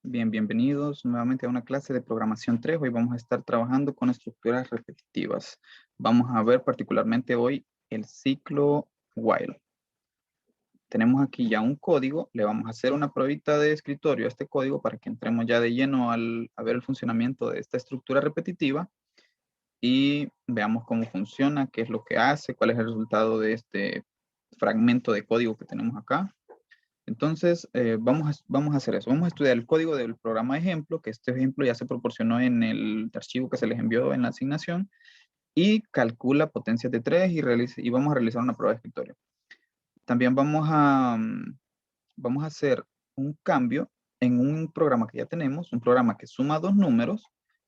Bien, bienvenidos nuevamente a una clase de programación 3. Hoy vamos a estar trabajando con estructuras repetitivas. Vamos a ver particularmente hoy el ciclo while. Tenemos aquí ya un código. Le vamos a hacer una pruebita de escritorio a este código para que entremos ya de lleno a ver el funcionamiento de esta estructura repetitiva y veamos cómo funciona, qué es lo que hace, cuál es el resultado de este fragmento de código que tenemos acá. Entonces, vamos a hacer eso. Vamos a estudiar el código del programa ejemplo, que este ejemplo ya se proporcionó en el archivo que se les envió en la asignación, y calcula potencias de 3 y vamos a realizar una prueba de escritorio. También vamos a hacer un cambio en un programa que ya tenemos, un programa que suma dos números,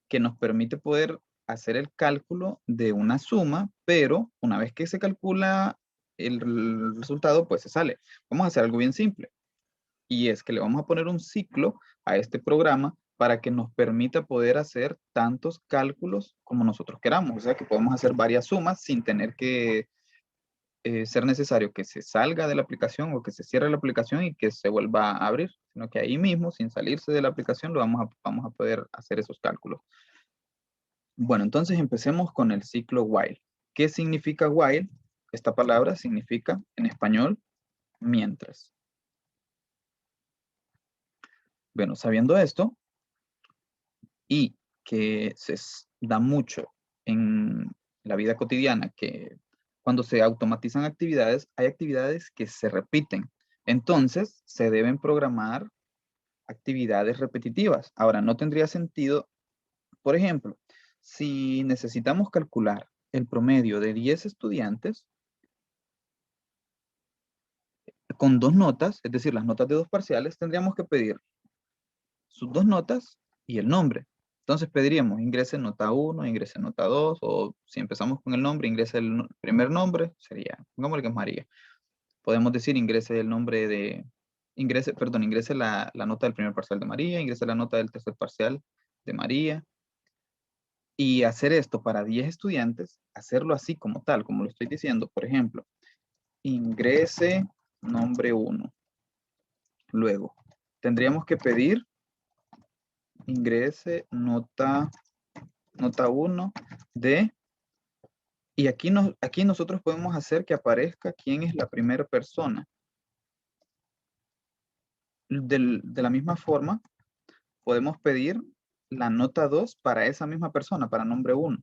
que nos permite poder hacer el cálculo de una suma, pero una vez que se calcula el resultado, pues se sale. Vamos a hacer algo bien simple. Y es que le vamos a poner un ciclo a este programa para que nos permita poder hacer tantos cálculos como nosotros queramos. O sea, que podemos hacer varias sumas sin tener que ser necesario que se salga de la aplicación o que se cierre la aplicación y que se vuelva a abrir, sino que ahí mismo, sin salirse de la aplicación, vamos a poder hacer esos cálculos. Bueno, entonces empecemos con el ciclo while. ¿Qué significa while? Esta palabra significa en español mientras. Bueno, sabiendo esto, y que da mucho en la vida cotidiana, que cuando se automatizan actividades, hay actividades que se repiten. Entonces, se deben programar actividades repetitivas. Ahora, no tendría sentido, por ejemplo, si necesitamos calcular el promedio de 10 estudiantes con dos notas, es decir, las notas de dos parciales, tendríamos que pedir sus dos notas y el nombre. Entonces pediríamos ingrese nota 1, ingrese nota 2, o si empezamos con el nombre, ingrese el primer nombre, sería, pongámosle que es María. Podemos decir ingrese el nombre de, ingrese la nota del primer parcial de María, ingrese la nota del tercer parcial de María. Y hacer esto para 10 estudiantes, hacerlo así como tal, como lo estoy diciendo, por ejemplo, ingrese nombre 1. Luego, tendríamos que pedir ingrese nota 1 de, y aquí nosotros podemos hacer que aparezca quién es la primera persona. De la misma forma, podemos pedir la nota 2 para esa misma persona, para nombre 1.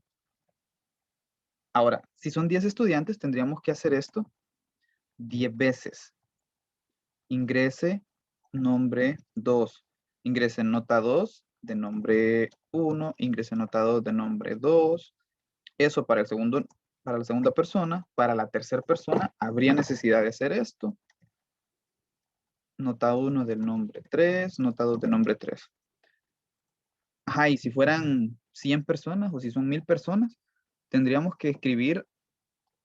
Ahora, si son 10 estudiantes, tendríamos que hacer esto 10 veces. Ingrese nombre 2. Ingrese nota 2 de nombre 1. Ingrese nota 2 de nombre 2. Eso para la segunda persona. Para la tercera persona habría necesidad de hacer esto. Nota 1 del nombre 3, nota 2 del nombre 3. Ajá, y si fueran 100 personas o si son 1000 personas, tendríamos que escribir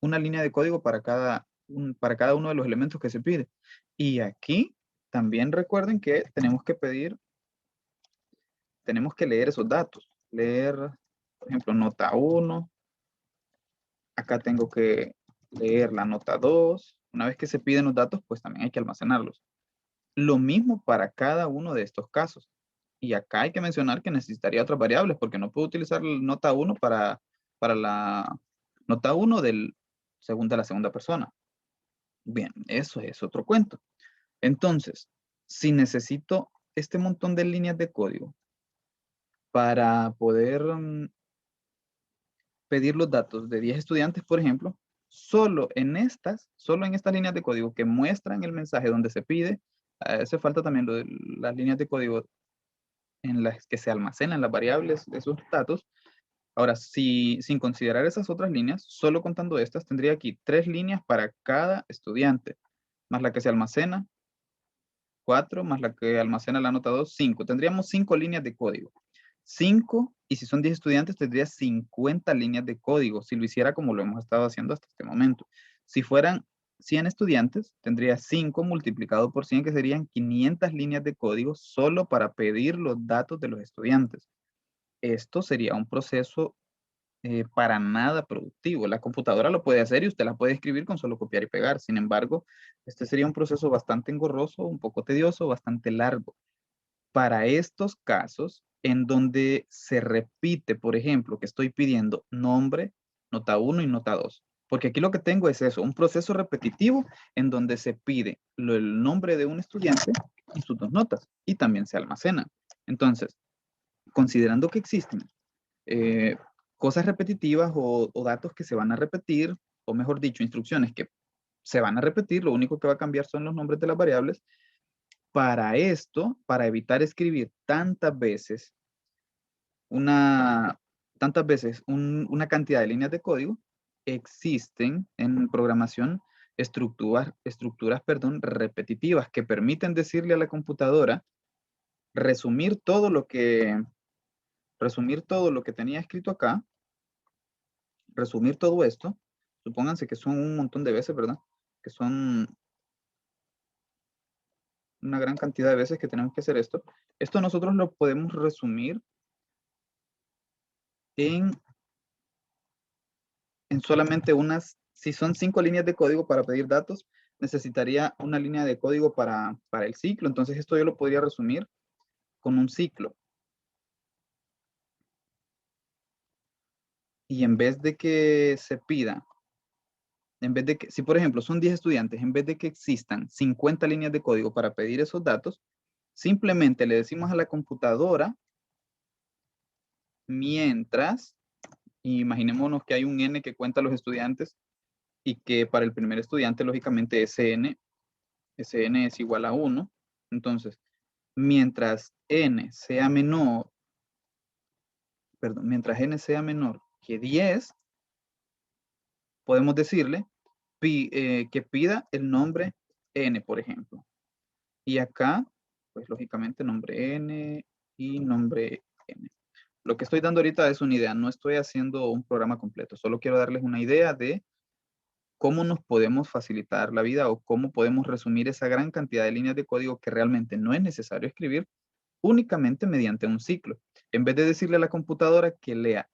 una línea de código para cada uno de los elementos que se pide. Y aquí también recuerden que tenemos que leer esos datos. Leer, por ejemplo, nota 1. Acá tengo que leer la nota 2. Una vez que se piden los datos, pues también hay que almacenarlos. Lo mismo para cada uno de estos casos. Y acá hay que mencionar que necesitaría otras variables porque no puedo utilizar la nota 1 para la nota 1 de la segunda persona. Bien, eso es otro cuento. Entonces, si necesito este montón de líneas de código para poder pedir los datos de 10 estudiantes, por ejemplo, solo en estas líneas de código que muestran el mensaje donde se pide, hace falta también las líneas de código en las que se almacenan las variables de esos datos. Ahora, sin considerar esas otras líneas, solo contando estas, tendría aquí 3 líneas para cada estudiante, más la que se almacena, 4, más la que almacena la nota 2, 5. Tendríamos 5 líneas de código. 5, y si son 10 estudiantes, tendría 50 líneas de código, si lo hiciera como lo hemos estado haciendo hasta este momento. Si fueran 100 estudiantes, tendría 5 multiplicado por 100, que serían 500 líneas de código solo para pedir los datos de los estudiantes. Esto sería un proceso para nada productivo. La computadora lo puede hacer y usted la puede escribir con solo copiar y pegar. Sin embargo, este sería un proceso bastante engorroso, un poco tedioso, bastante largo. Para estos casos en donde se repite, por ejemplo, que estoy pidiendo nombre, nota 1 y nota 2. Porque aquí lo que tengo es eso, un proceso repetitivo en donde se pide el nombre de un estudiante y sus dos notas, y también se almacena. Entonces, considerando que existen eh, cosas repetitivas o datos que se van a repetir, o mejor dicho, instrucciones que se van a repetir, lo único que va a cambiar son los nombres de las variables. Para esto, para evitar escribir tantas veces una cantidad de líneas de código, existen en programación estructuras, repetitivas que permiten decirle a la computadora resumir todo lo que tenía escrito acá, resumir todo esto. Supónganse que son un montón de veces, ¿verdad? Que son una gran cantidad de veces que tenemos que hacer esto. Esto nosotros lo podemos resumir en solamente si son 5 líneas de código para pedir datos, necesitaría una línea de código para el ciclo. Entonces esto yo lo podría resumir con un ciclo. Y en vez de que se pida, si por ejemplo son 10 estudiantes, en vez de que existan 50 líneas de código para pedir esos datos, simplemente le decimos a la computadora mientras, imaginémonos que hay un n que cuenta los estudiantes y que para el primer estudiante, lógicamente, Sn es igual a 1. Entonces, mientras n sea menor, mientras n sea menor que 10, podemos decirle que pida el nombre n, por ejemplo. Y acá, pues lógicamente, nombre n y nombre n. Lo que estoy dando ahorita es una idea, no estoy haciendo un programa completo, solo quiero darles una idea de cómo nos podemos facilitar la vida o cómo podemos resumir esa gran cantidad de líneas de código que realmente no es necesario escribir únicamente mediante un ciclo. En vez de decirle a la computadora que lea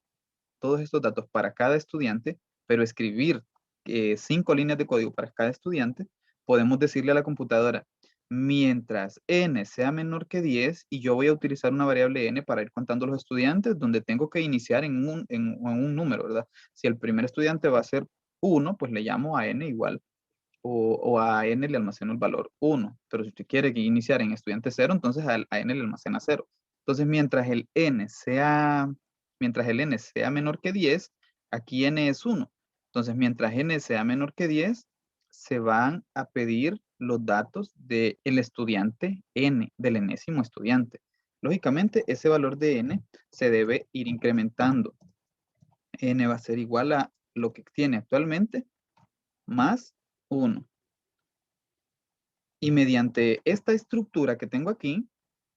todos estos datos para cada estudiante, pero escribir 5 líneas de código para cada estudiante, podemos decirle a la computadora, mientras n sea menor que 10, y yo voy a utilizar una variable n para ir contando los estudiantes, donde tengo que iniciar en un número, ¿verdad? Si el primer estudiante va a ser 1, pues le llamo a n igual, o a n le almaceno el valor 1. Pero si usted quiere iniciar en estudiante 0, entonces a n le almacena 0. Entonces, mientras el n sea menor que 10, aquí n es 1. Entonces, mientras n sea menor que 10, se van a pedir los datos del estudiante n, del enésimo estudiante. Lógicamente, ese valor de n se debe ir incrementando. N va a ser igual a lo que tiene actualmente más 1. Y mediante esta estructura que tengo aquí,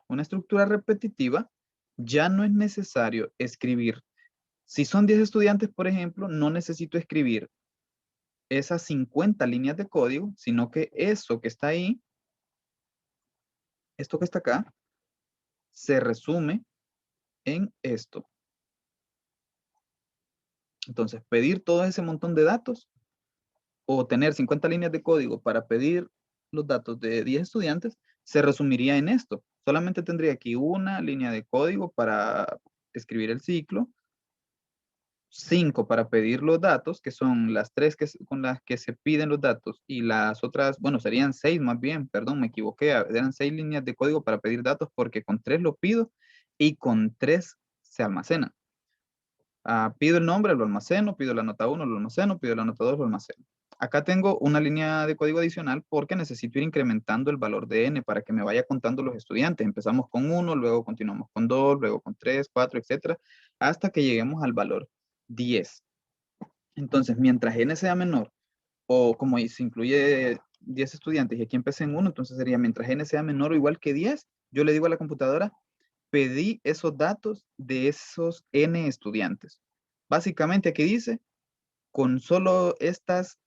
una estructura repetitiva, ya no es necesario escribir. Si son 10 estudiantes, por ejemplo, no necesito escribir esas 50 líneas de código, sino que eso que está ahí, esto que está acá, se resume en esto. Entonces, pedir todo ese montón de datos o tener 50 líneas de código para pedir los datos de 10 estudiantes, se resumiría en esto. Solamente tendría aquí una línea de código para escribir el ciclo, 5 para pedir los datos, que son las 3 con las que se piden los datos, y las otras, bueno, serían 6 más bien, perdón, me equivoqué, eran 6 líneas de código para pedir datos porque con 3 lo pido y con 3 se almacena. Pido el nombre, lo almaceno, pido la nota 1, lo almaceno, pido la nota 2, lo almaceno. Acá tengo una línea de código adicional porque necesito ir incrementando el valor de n para que me vaya contando los estudiantes. Empezamos con 1, luego continuamos con 2, luego con 3, 4, etcétera, hasta que lleguemos al valor 10. Entonces, mientras n sea menor, o como se incluye 10 estudiantes y aquí empecé en 1, entonces sería mientras n sea menor o igual que 10, yo le digo a la computadora, pedí esos datos de esos n estudiantes. Básicamente aquí dice, con solo estas,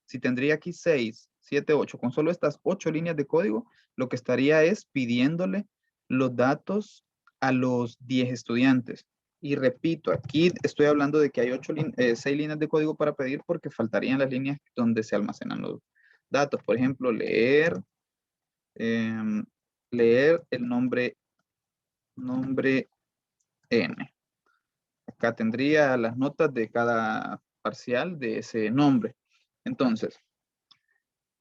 si tendría aquí 6, 7, 8, con solo estas 8 líneas de código, lo que estaría es pidiéndole los datos a los 10 estudiantes. Y repito, aquí estoy hablando de que hay 6 líneas de código para pedir porque faltarían las líneas donde se almacenan los datos. Por ejemplo, leer, leer el nombre N. Acá tendría las notas de cada parcial de ese nombre. Entonces,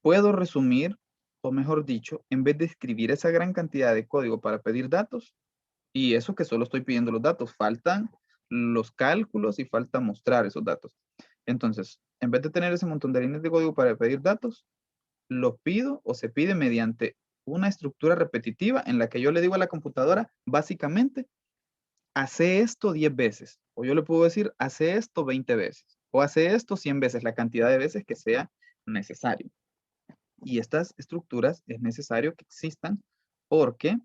puedo resumir, o mejor dicho, en vez de escribir esa gran cantidad de código para pedir datos, y eso que solo estoy pidiendo los datos, faltan los cálculos y falta mostrar esos datos. Entonces, en vez de tener ese montón de líneas de código para pedir datos, lo pido o se pide mediante una estructura repetitiva en la que yo le digo a la computadora, básicamente, hace esto 10 veces. O yo le puedo decir, hace esto 20 veces. O hace esto 100 veces, la cantidad de veces que sea necesario. Y estas estructuras es necesario que existan porque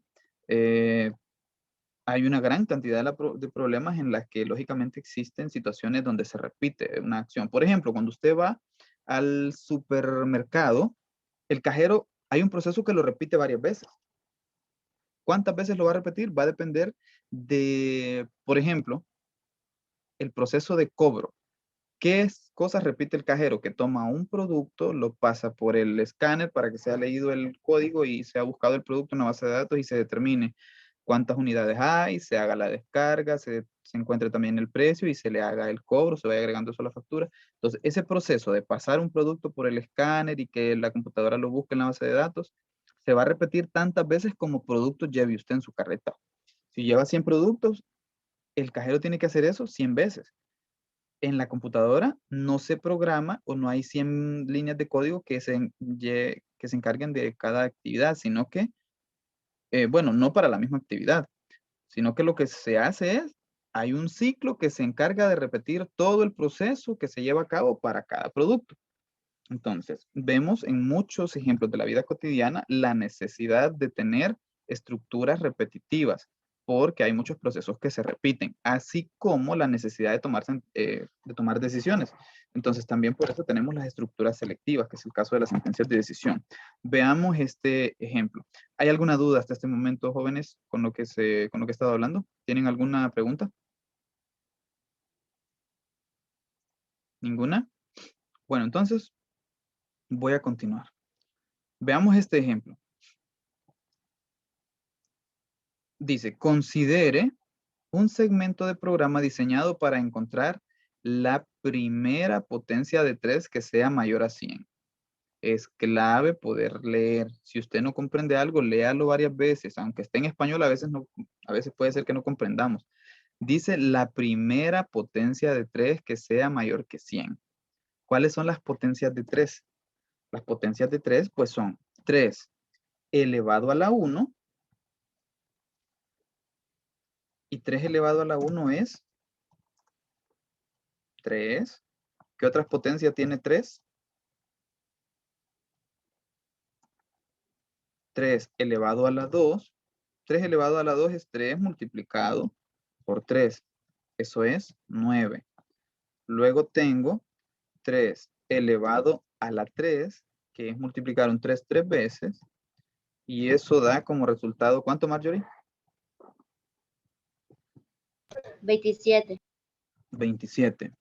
hay una gran cantidad de problemas en las que lógicamente existen situaciones donde se repite una acción. Por ejemplo, cuando usted va al supermercado, el cajero, hay un proceso que lo repite varias veces. ¿Cuántas veces lo va a repetir? Va a depender de, por ejemplo, el proceso de cobro. ¿Qué cosas repite el cajero? Que toma un producto, lo pasa por el escáner para que sea leído el código y sea buscado el producto en la base de datos y se determine cuántas unidades hay, se haga la descarga, se encuentre también el precio y se le haga el cobro, se vaya agregando eso a la factura. Entonces, ese proceso de pasar un producto por el escáner y que la computadora lo busque en la base de datos, se va a repetir tantas veces como productos lleve usted en su carreta. Si lleva 100 productos, el cajero tiene que hacer eso 100 veces. En la computadora no se programa o no hay 100 líneas de código que se encarguen de cada actividad, sino que, bueno, no para la misma actividad, sino que lo que se hace es, hay un ciclo que se encarga de repetir todo el proceso que se lleva a cabo para cada producto. Entonces, vemos en muchos ejemplos de la vida cotidiana la necesidad de tener estructuras repetitivas, porque hay muchos procesos que se repiten, así como la necesidad de tomar decisiones. Entonces, también por eso tenemos las estructuras selectivas, que es el caso de las sentencias de decisión. Veamos este ejemplo. ¿Hay alguna duda hasta este momento, jóvenes, con lo que he estado hablando? ¿Tienen alguna pregunta? ¿Ninguna? Bueno, entonces voy a continuar. Veamos este ejemplo. Dice, considere un segmento de programa diseñado para encontrar la primera potencia de 3 que sea mayor a 100. Es clave poder leer. Si usted no comprende algo, léalo varias veces. Aunque esté en español, a veces, no, a veces puede ser que no comprendamos. Dice la primera potencia de 3 que sea mayor que 100. ¿Cuáles son las potencias de 3? Las potencias de 3 pues son 3 elevado a la 1 y 3 elevado a la 1 es 3. ¿Qué otras potencias tiene 3? 3 elevado a la 2. 3 elevado a la 2 es 3 multiplicado por 3. Eso es 9. Luego tengo 3 elevado a la 3, que es multiplicar un 3 tres veces. Y eso da como resultado, ¿cuánto, Marjorie? 27. 27.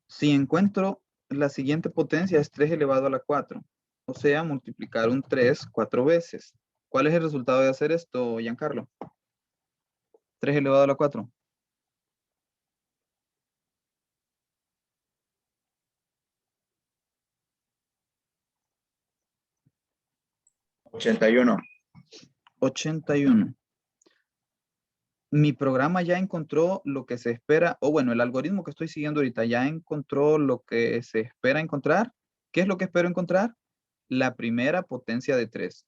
Si encuentro la siguiente potencia es 3 elevado a la 4. O sea, multiplicar un 3 4 veces. ¿Cuál es el resultado de hacer esto, Giancarlo? 3 elevado a la 4. 81. 81. Mi programa ya encontró lo que se espera, o bueno, el algoritmo que estoy siguiendo ahorita ya encontró lo que se espera encontrar. ¿Qué es lo que espero encontrar? La primera potencia de 3.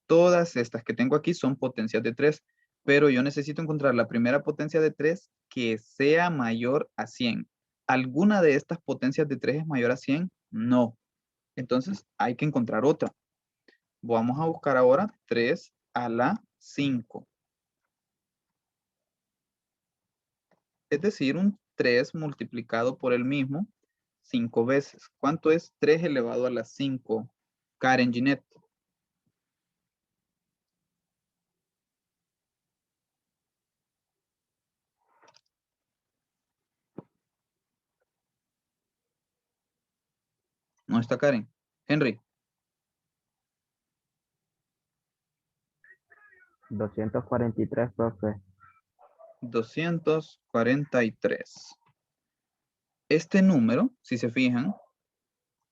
Todas estas que tengo aquí son potencias de 3, pero yo necesito encontrar la primera potencia de 3 que sea mayor a 100. ¿Alguna de estas potencias de 3 es mayor a 100? No. Entonces hay que encontrar otra. Vamos a buscar ahora 3 a la 5. Es decir, un 3 multiplicado por el mismo 5 veces. ¿Cuánto es 3 elevado a la 5? Karen Ginette. No está Karen. Henry. 243, profe. 243. Este número, si se fijan,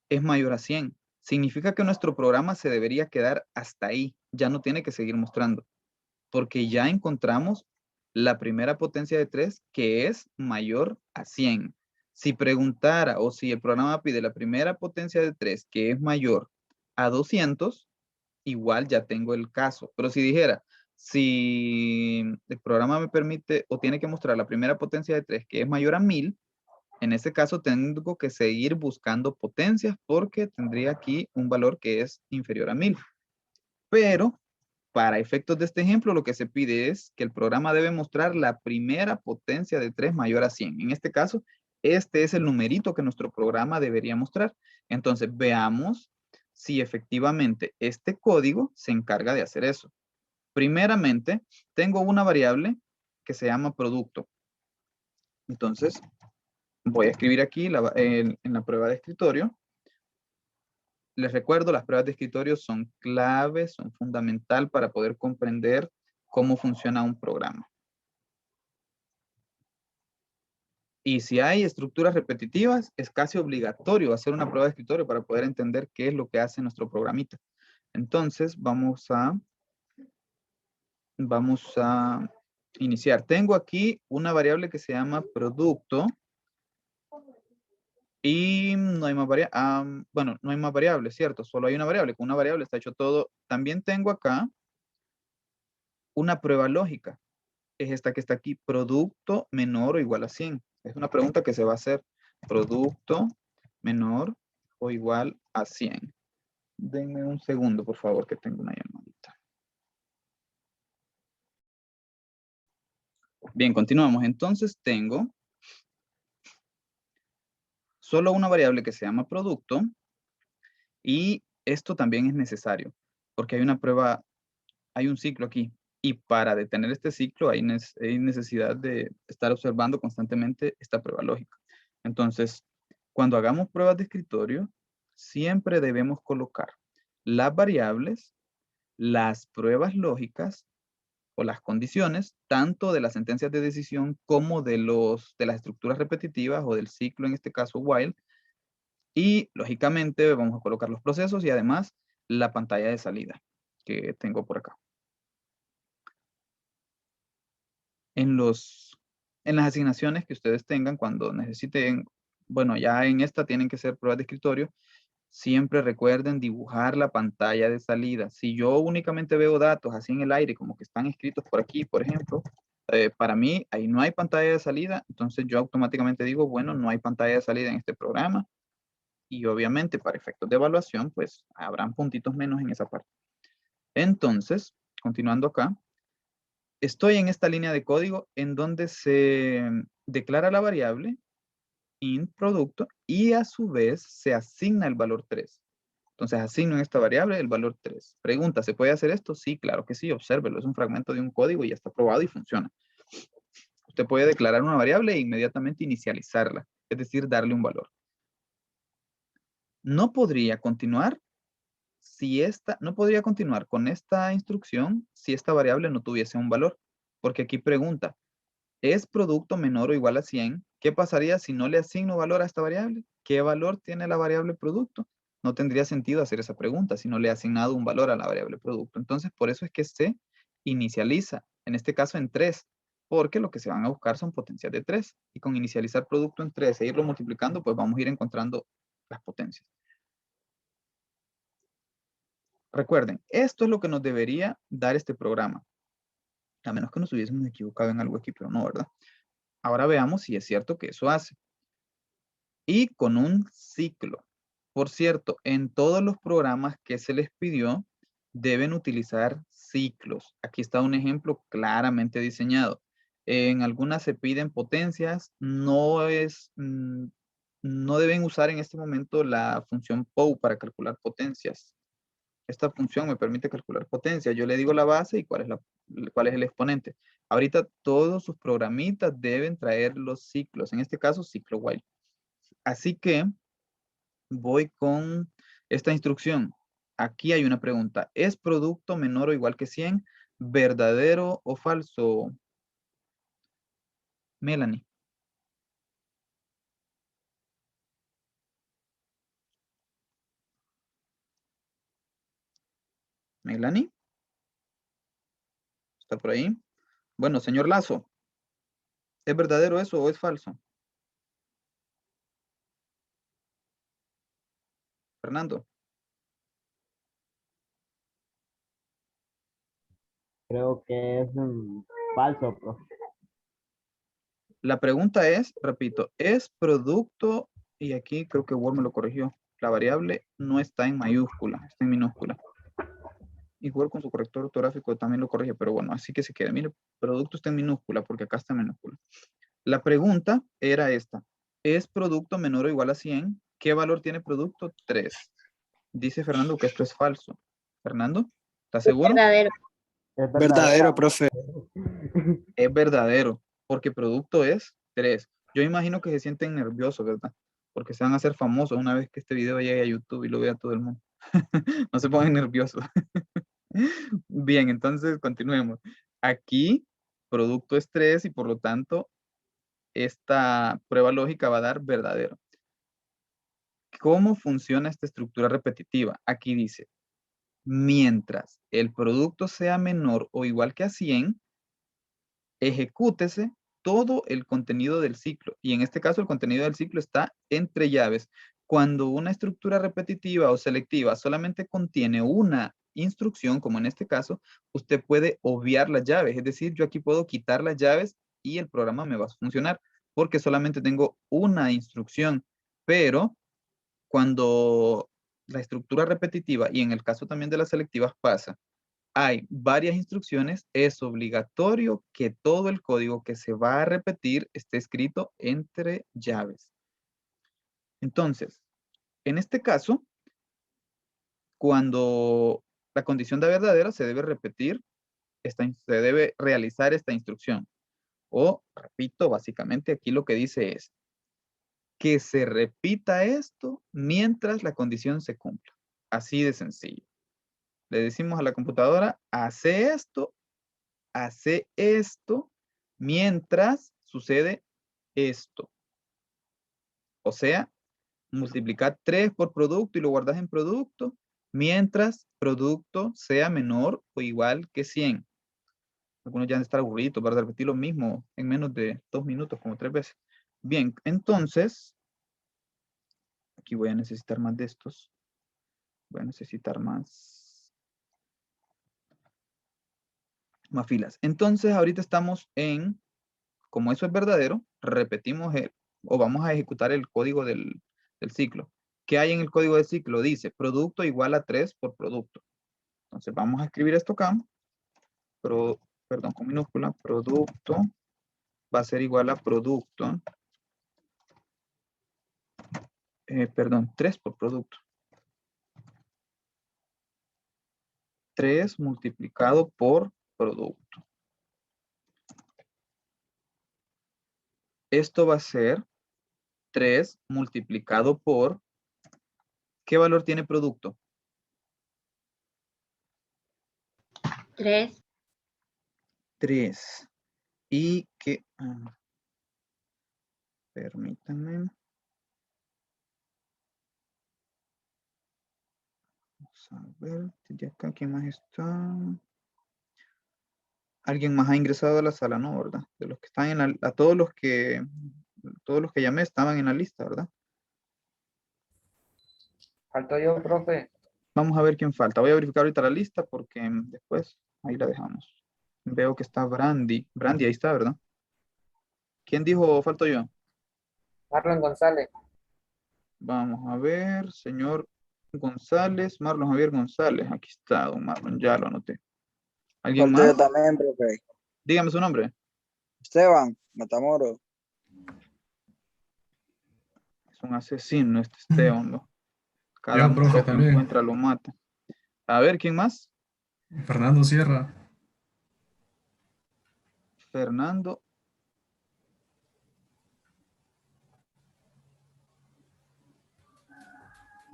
es mayor a 100. Significa que nuestro programa se debería quedar hasta ahí. Ya no tiene que seguir mostrando. Porque ya encontramos la primera potencia de 3 que es mayor a 100. Si preguntara o si el programa pide la primera potencia de 3 que es mayor a 200, igual ya tengo el caso. Pero si dijera, si el programa me permite o tiene que mostrar la primera potencia de 3 que es mayor a 1000, en ese caso tengo que seguir buscando potencias porque tendría aquí un valor que es inferior a 1000. Pero para efectos de este ejemplo, lo que se pide es que el programa debe mostrar la primera potencia de 3 mayor a 100. En este caso, este es el numerito que nuestro programa debería mostrar. Entonces, veamos si efectivamente este código se encarga de hacer eso. Primeramente, tengo una variable que se llama producto. Entonces, voy a escribir aquí en la prueba de escritorio. Les recuerdo, las pruebas de escritorio son claves, son fundamental para poder comprender cómo funciona un programa. Y si hay estructuras repetitivas, es casi obligatorio hacer una prueba de escritorio para poder entender qué es lo que hace nuestro programita. Entonces, vamos a iniciar. Tengo aquí una variable que se llama producto. Y no hay más variables. Bueno, no hay más variables, ¿cierto? Solo hay una variable. Con una variable está hecho todo. También tengo acá una prueba lógica. Es esta que está aquí. Producto menor o igual a 100. Es una pregunta que se va a hacer. Producto menor o igual a 100. Denme un segundo, por favor, que tengo una llamadita. Bien, continuamos. Entonces tengo solo una variable que se llama producto. Y esto también es necesario, porque hay una prueba, hay un ciclo aquí. Y para detener este ciclo hay necesidad de estar observando constantemente esta prueba lógica. Entonces, cuando hagamos pruebas de escritorio, siempre debemos colocar las variables, las pruebas lógicas o las condiciones, tanto de las sentencias de decisión como de las estructuras repetitivas o del ciclo, en este caso while. Y lógicamente vamos a colocar los procesos y además la pantalla de salida que tengo por acá. En las asignaciones que ustedes tengan cuando necesiten, bueno, ya en esta tienen que ser pruebas de escritorio, siempre recuerden dibujar la pantalla de salida. Si yo únicamente veo datos así en el aire, como que están escritos por aquí, por ejemplo, para mí ahí no hay pantalla de salida, entonces yo automáticamente digo, bueno, no hay pantalla de salida en este programa. Y obviamente para efectos de evaluación, pues habrán puntitos menos en esa parte. Entonces, continuando acá, estoy en esta línea de código en donde se declara la variable int producto y a su vez se asigna el valor 3. Entonces asigno en esta variable el valor 3. Pregunta, ¿se puede hacer esto? Sí, claro que sí, obsérvelo. Es un fragmento de un código y ya está probado y funciona. Usted puede declarar una variable e inmediatamente inicializarla, es decir, darle un valor. No podría continuar no podría continuar con esta instrucción si esta variable no tuviese un valor, porque aquí pregunta, ¿es producto menor o igual a 100? ¿Qué pasaría si no le asigno valor a esta variable? ¿Qué valor tiene la variable producto? No tendría sentido hacer esa pregunta si no le he asignado un valor a la variable producto. Entonces, por eso es que se inicializa, en este caso en 3, porque lo que se van a buscar son potencias de 3. Y con inicializar producto en 3 e irlo multiplicando, pues vamos a ir encontrando las potencias. Recuerden, esto es lo que nos debería dar este programa. A menos que nos hubiésemos equivocado en algo aquí, pero no, ¿verdad? Ahora veamos si es cierto que eso hace. Y con un ciclo. Por cierto, en todos los programas que se les pidió, deben utilizar ciclos. Aquí está un ejemplo claramente diseñado. En algunas se piden potencias, no deben usar en este momento la función POW para calcular potencias. Esta función me permite calcular potencia. Yo le digo la base y cuál es el exponente. Ahorita todos sus programitas deben traer los ciclos. En este caso, ciclo while. Así que voy con esta instrucción. Aquí hay una pregunta. ¿Es producto menor o igual que 100? ¿Verdadero o falso? Melanie. Melanie, ¿está por ahí? Bueno, señor Lazo, ¿es verdadero eso o es falso? Fernando. Creo que es falso, profe. La pregunta es, repito, ¿es producto? Y aquí creo que Word me lo corrigió. La variable no está en mayúscula, está en minúscula. Igual con su corrector ortográfico también lo corrige, pero bueno, así que se queda. Mire, producto está en minúscula porque acá está en minúscula. La pregunta era esta. ¿Es producto menor o igual a 100? ¿Qué valor tiene producto? 3. Dice Fernando que esto es falso. Fernando, ¿estás seguro? Verdadero. Es Verdadero, verdadero. profe. Es verdadero, porque producto es 3. Yo imagino que se sienten nerviosos, ¿verdad? Porque se van a hacer famosos una vez que este video llegue a YouTube y lo vea todo el mundo. No se pongan nerviosos. Bien, entonces continuemos. Aquí, producto es 3 y por lo tanto, esta prueba lógica va a dar verdadero. ¿Cómo funciona esta estructura repetitiva? Aquí dice, mientras el producto sea menor o igual que a 100, ejecútese todo el contenido del ciclo. Y en este caso, el contenido del ciclo está entre llaves. Cuando una estructura repetitiva o selectiva solamente contiene una instrucción, como en este caso, usted puede obviar las llaves. Es decir, yo aquí puedo quitar las llaves y el programa me va a funcionar porque solamente tengo una instrucción. Pero cuando la estructura repetitiva y en el caso también de las selectivas pasa, hay varias instrucciones, es obligatorio que todo el código que se va a repetir esté escrito entre llaves. Entonces, en este caso, cuando la condición de verdadera se debe repetir, se debe realizar esta instrucción. O, repito, básicamente aquí lo que dice es que se repita esto mientras la condición se cumpla. Así de sencillo. Le decimos a la computadora, hace esto mientras sucede esto. O sea, multiplicar 3 por producto y lo guardas en producto mientras producto sea menor o igual que 100. Algunos ya han de estar aburridos para repetir lo mismo en menos de 2 minutos, como 3 veces. Bien, entonces, aquí voy a necesitar más de estos. Voy a necesitar más filas. Entonces, ahorita estamos en, como eso es verdadero, repetimos o vamos a ejecutar el código del ciclo. ¿Qué hay en el código del ciclo? Dice producto igual a 3 por producto. Entonces vamos a escribir esto acá. Perdón, con minúscula. Producto va a ser igual a producto. Perdón, 3 por producto. 3 multiplicado por producto. Esto va a ser 3 multiplicado por... ¿Qué valor tiene producto? 3. 3. Y que... permítanme. Vamos a ver, de acá, ¿quién más está? Alguien más ha ingresado a la sala, ¿no? ¿Verdad? De los que están en la... todos los que llamé estaban en la lista, ¿verdad? Falto yo, profe. Vamos a ver quién falta. Voy a verificar ahorita la lista porque después ahí la dejamos. Veo que está Brandy. Brandy, ahí está, ¿verdad? ¿Quién dijo falto yo? Marlon González. Vamos a ver, señor González, Marlon Javier González. Aquí está, don Marlon, ya lo anoté. ¿Alguien Falta yo más? también, profe. Dígame su nombre. Esteban Matamoros. Es un asesino este Esteban, ¿no? Cada Yo, profe, muerto que también. encuentra lo mata. A ver, ¿quién más? Fernando Sierra. Fernando.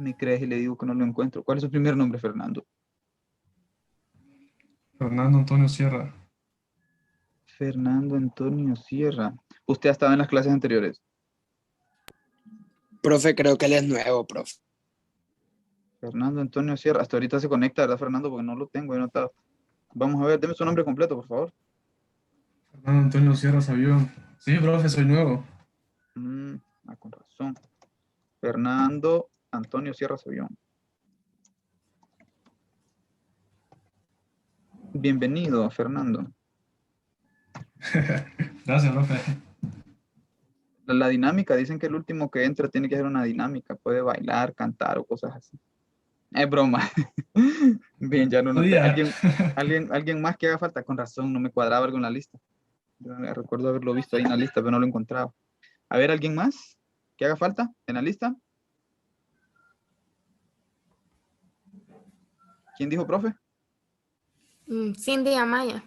Me crees y le digo que no lo encuentro. ¿Cuál es su primer nombre, Fernando? Fernando Antonio Sierra. Fernando Antonio Sierra. ¿Usted ha estado en las clases anteriores? Profe, creo que él es nuevo, profe. Fernando Antonio Sierra. Hasta ahorita se conecta, ¿verdad, Fernando? Porque no lo tengo ahí anotado. Vamos a ver, deme su nombre completo, por favor. Fernando Antonio Sierra Sabión. Sí, profe, soy nuevo. Con razón. Fernando Antonio Sierra Sabión. Bienvenido, Fernando. Gracias, profe. La dinámica, dicen que el último que entra tiene que hacer una dinámica. Puede bailar, cantar o cosas así. Es broma. Bien, ya no noté. Podía. ¿Alguien más que haga falta? Con razón, no me cuadraba algo en la lista. Yo recuerdo haberlo visto ahí en la lista, pero no lo encontraba. A ver, ¿alguien más que haga falta en la lista? ¿Quién dijo, profe? Cindy Amaya.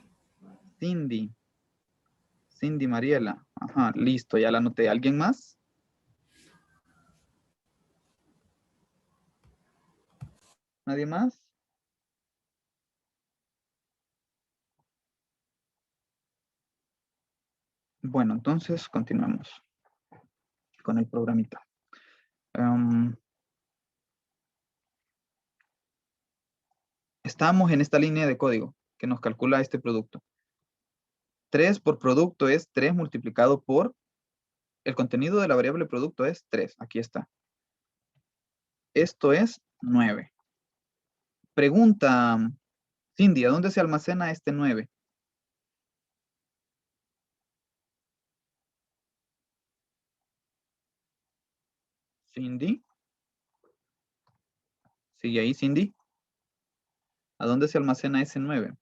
Cindy. Cindy Mariela. Ajá, listo, ya la anoté. ¿Alguien más? ¿Nadie más? Bueno, entonces continuamos con el programita. Estamos en esta línea de código que nos calcula este producto. 3 por producto es 3 multiplicado por el contenido de la variable producto es 3. Aquí está. Esto es 9. Pregunta, Cindy, ¿a dónde se almacena este 9? Cindy. ¿Sigue ahí, Cindy? ¿A dónde se almacena ese 9?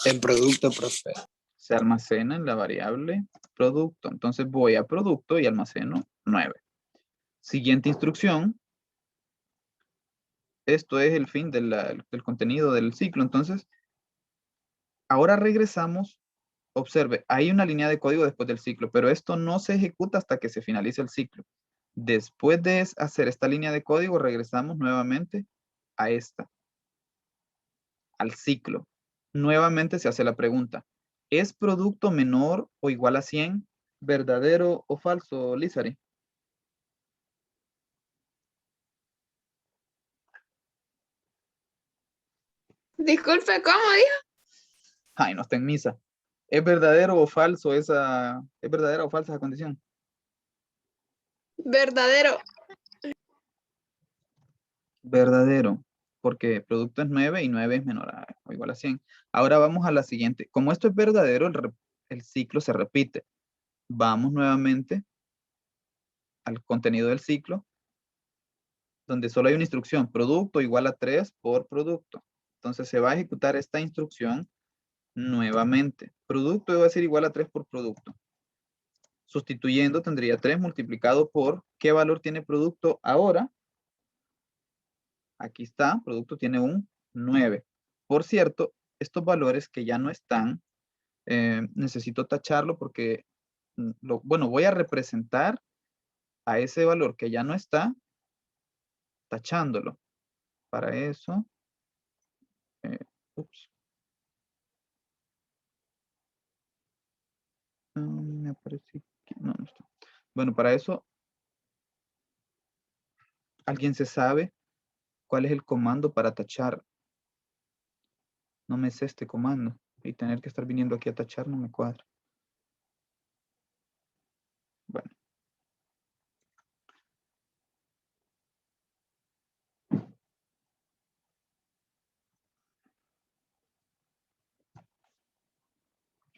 En producto, profe. Se almacena en la variable producto. Entonces voy a producto y almaceno 9. Siguiente instrucción. Esto es el fin del contenido del ciclo. Entonces, ahora regresamos. Observe, hay una línea de código después del ciclo, pero esto no se ejecuta hasta que se finalice el ciclo. Después de hacer esta línea de código, regresamos nuevamente a esta, al ciclo. Nuevamente se hace la pregunta, ¿es producto menor o igual a 100? ¿Verdadero o falso, Lizari? Disculpe, ¿cómo dijo? Ay, no está en misa. ¿Es verdadero o falso es verdadera o falsa esa condición? Verdadero. Verdadero, porque producto es 9 y 9 es menor o igual a 100. Ahora vamos a la siguiente. Como esto es verdadero, el ciclo se repite. Vamos nuevamente al contenido del ciclo, donde solo hay una instrucción, producto igual a 3 por producto. Entonces se va a ejecutar esta instrucción nuevamente. Producto va a ser igual a 3 por producto. Sustituyendo tendría 3 multiplicado por, ¿qué valor tiene producto ahora? Aquí está, producto tiene un 9. Por cierto, estos valores que ya no están, necesito tacharlo porque, bueno, voy a representar a ese valor que ya no está, tachándolo. Para eso, ups. Me parece que no está. Bueno, para eso, ¿alguien se sabe cuál es el comando para tachar? No me sé este comando. Y tener que estar viniendo aquí a tachar no me cuadra. Bueno.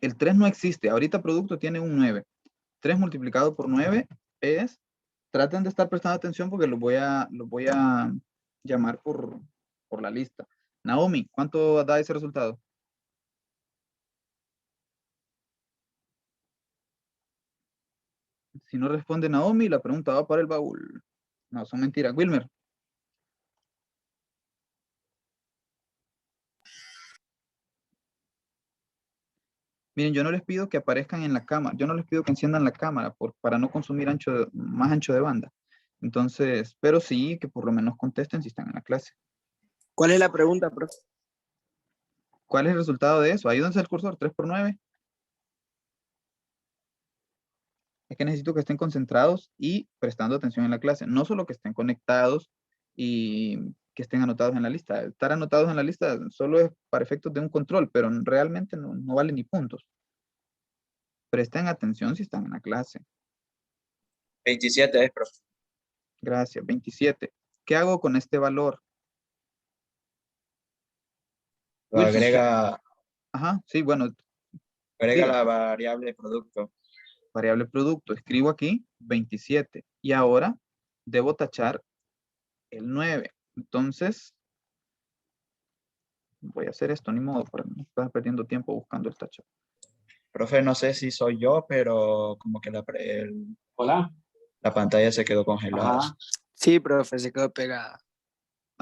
El 3 no existe. Ahorita producto tiene un 9. 3 multiplicado por 9 es, traten de estar prestando atención porque los voy a llamar por la lista. Naomi, ¿cuánto da ese resultado? Si no responde Naomi, la pregunta va para el baúl. No, son mentiras. Wilmer. Miren, yo no les pido que aparezcan en la cámara. Yo no les pido que enciendan la cámara para no consumir más ancho de banda. Entonces, pero sí que por lo menos contesten si están en la clase. ¿Cuál es la pregunta, profe? ¿Cuál es el resultado de eso? Ayúdense el cursor, 3 por 9. Es que necesito que estén concentrados y prestando atención en la clase. No solo que estén conectados y que estén anotados en la lista. Estar anotados en la lista solo es para efectos de un control, pero realmente no vale ni puntos. Presten atención si están en la clase. 27 es, profe. Gracias, 27. ¿Qué hago con este valor? Lo Wilson, agrega ajá, sí, bueno, Agrega diga. la variable de producto. Variable producto. Escribo aquí 27. Y ahora debo tachar el 9. Entonces, voy a hacer esto, ni modo, para no estar perdiendo tiempo buscando el tachar. Profe, no sé si soy yo, pero como que Hola. la pantalla se quedó congelada. Ajá. Sí, profe, se quedó pegada.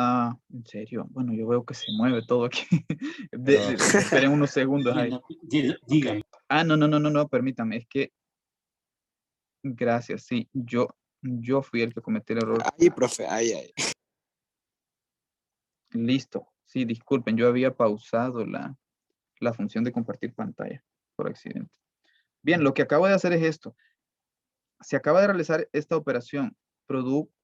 Ah, ¿en serio? Bueno, yo veo que se mueve todo aquí. Pero- Esperen unos segundos ahí. Dígame. Ah, no, permítame. Es que, gracias, sí, yo fui el que cometí el error. Ay, profe, ay. Listo. Sí, disculpen, yo había pausado la función de compartir pantalla por accidente. Bien, lo que acabo de hacer es esto. Se acaba de realizar esta operación.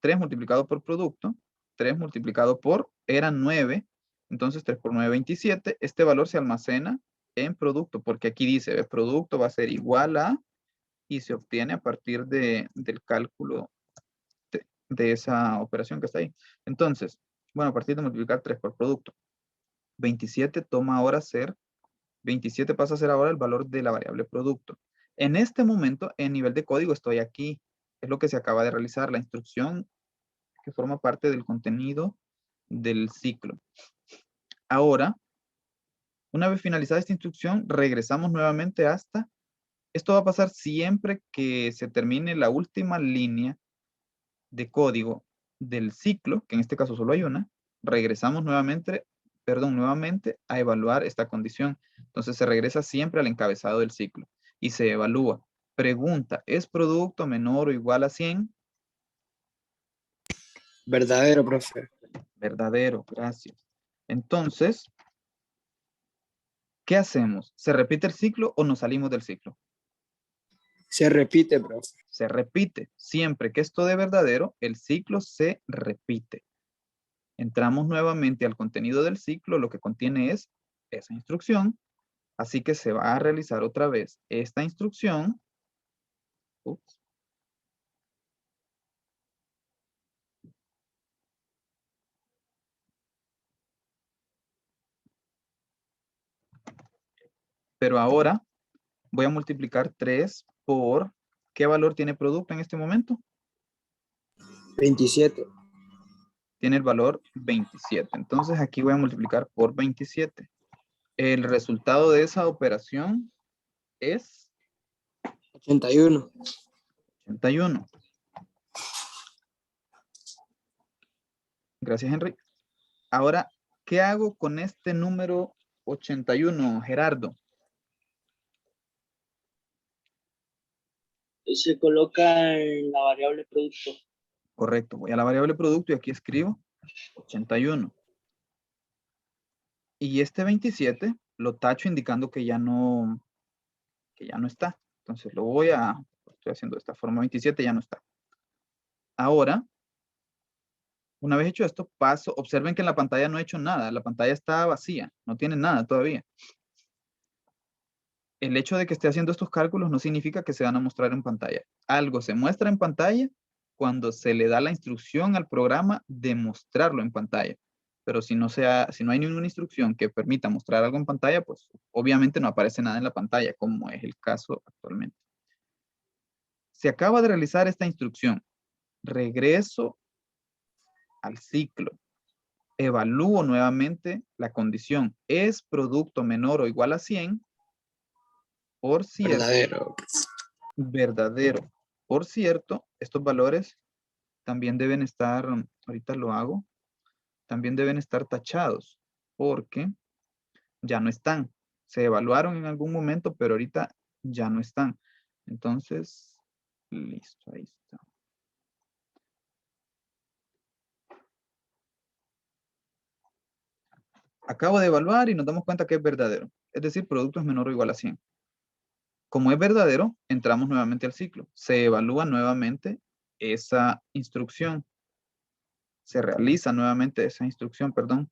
3 multiplicado por producto, 3 multiplicado por, era 9. Entonces 3 por 9, 27. Este valor se almacena en producto, porque aquí dice, producto va a ser igual a, y se obtiene a partir del cálculo de esa operación que está ahí. Entonces, bueno, a partir de multiplicar 3 por producto, 27 toma ahora ser 27 pasa a ser ahora el valor de la variable producto. En este momento, en nivel de código, estoy aquí. Es lo que se acaba de realizar, la instrucción que forma parte del contenido del ciclo. Ahora, una vez finalizada esta instrucción, regresamos nuevamente hasta... Esto va a pasar siempre que se termine la última línea de código del ciclo, que en este caso solo hay una. Regresamos nuevamente a evaluar esta condición. Entonces se regresa siempre al encabezado del ciclo y se evalúa. Pregunta, ¿es producto menor o igual a 100? Verdadero, profe. Verdadero, gracias. Entonces, ¿qué hacemos? ¿Se repite el ciclo o nos salimos del ciclo? Se repite, profe. Se repite. Siempre que esto de verdadero, el ciclo se repite. Entramos nuevamente al contenido del ciclo, lo que contiene es esa instrucción. Así que se va a realizar otra vez esta instrucción. Ups. Pero ahora voy a multiplicar 3 por... ¿Qué valor tiene producto en este momento? 27. Tiene el valor 27. Entonces aquí voy a multiplicar por 27. El resultado de esa operación es 81. 81. Gracias, Henry. Ahora, ¿qué hago con este número 81, Gerardo? Se coloca en la variable producto. Correcto, voy a la variable producto y aquí escribo 81. Y este 27 lo tacho indicando que ya no está. Entonces estoy haciendo de esta forma, 27 ya no está. Ahora, una vez hecho esto, observen que en la pantalla no he hecho nada, la pantalla está vacía, no tiene nada todavía. El hecho de que esté haciendo estos cálculos no significa que se van a mostrar en pantalla. Algo se muestra en pantalla cuando se le da la instrucción al programa de mostrarlo en pantalla. Pero si no hay ninguna instrucción que permita mostrar algo en pantalla, pues obviamente no aparece nada en la pantalla, como es el caso actualmente. Se acaba de realizar esta instrucción. Regreso al ciclo. Evalúo nuevamente la condición. ¿Es producto menor o igual a 100? Por cierto, Verdadero. verdadero. Por cierto, estos valores también deben estar, ahorita lo hago, también deben estar tachados porque ya no están. Se evaluaron en algún momento, pero ahorita ya no están. Entonces, listo, ahí está. Acabo de evaluar y nos damos cuenta que es verdadero. Es decir, producto es menor o igual a 100. Como es verdadero, entramos nuevamente al ciclo. Se evalúa nuevamente esa instrucción. Se realiza nuevamente esa instrucción, perdón.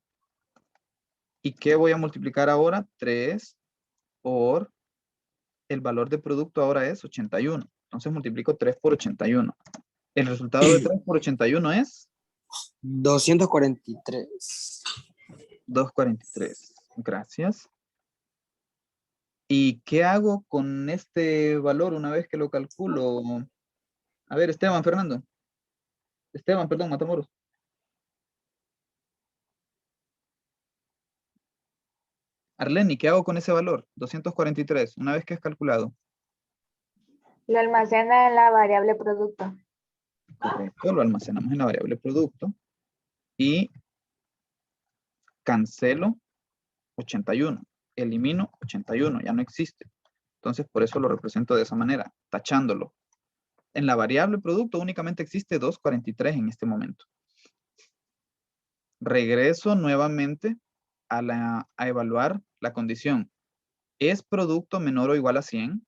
¿Y qué voy a multiplicar ahora? 3 por el valor de producto ahora es 81. Entonces multiplico 3 por 81. El resultado de 3 por 81 es 243. 243. Gracias. ¿Y qué hago con este valor una vez que lo calculo? A ver, Esteban, Fernando. Esteban, perdón, Matamoros. Arleni, ¿qué hago con ese valor? 243, una vez que es calculado. Lo almacena en la variable producto. Correcto, lo almacenamos en la variable producto. Y cancelo 81. Elimino 81, ya no existe. Entonces, por eso lo represento de esa manera, tachándolo. En la variable producto únicamente existe 243 en este momento. Regreso nuevamente a evaluar la condición. ¿Es producto menor o igual a 100?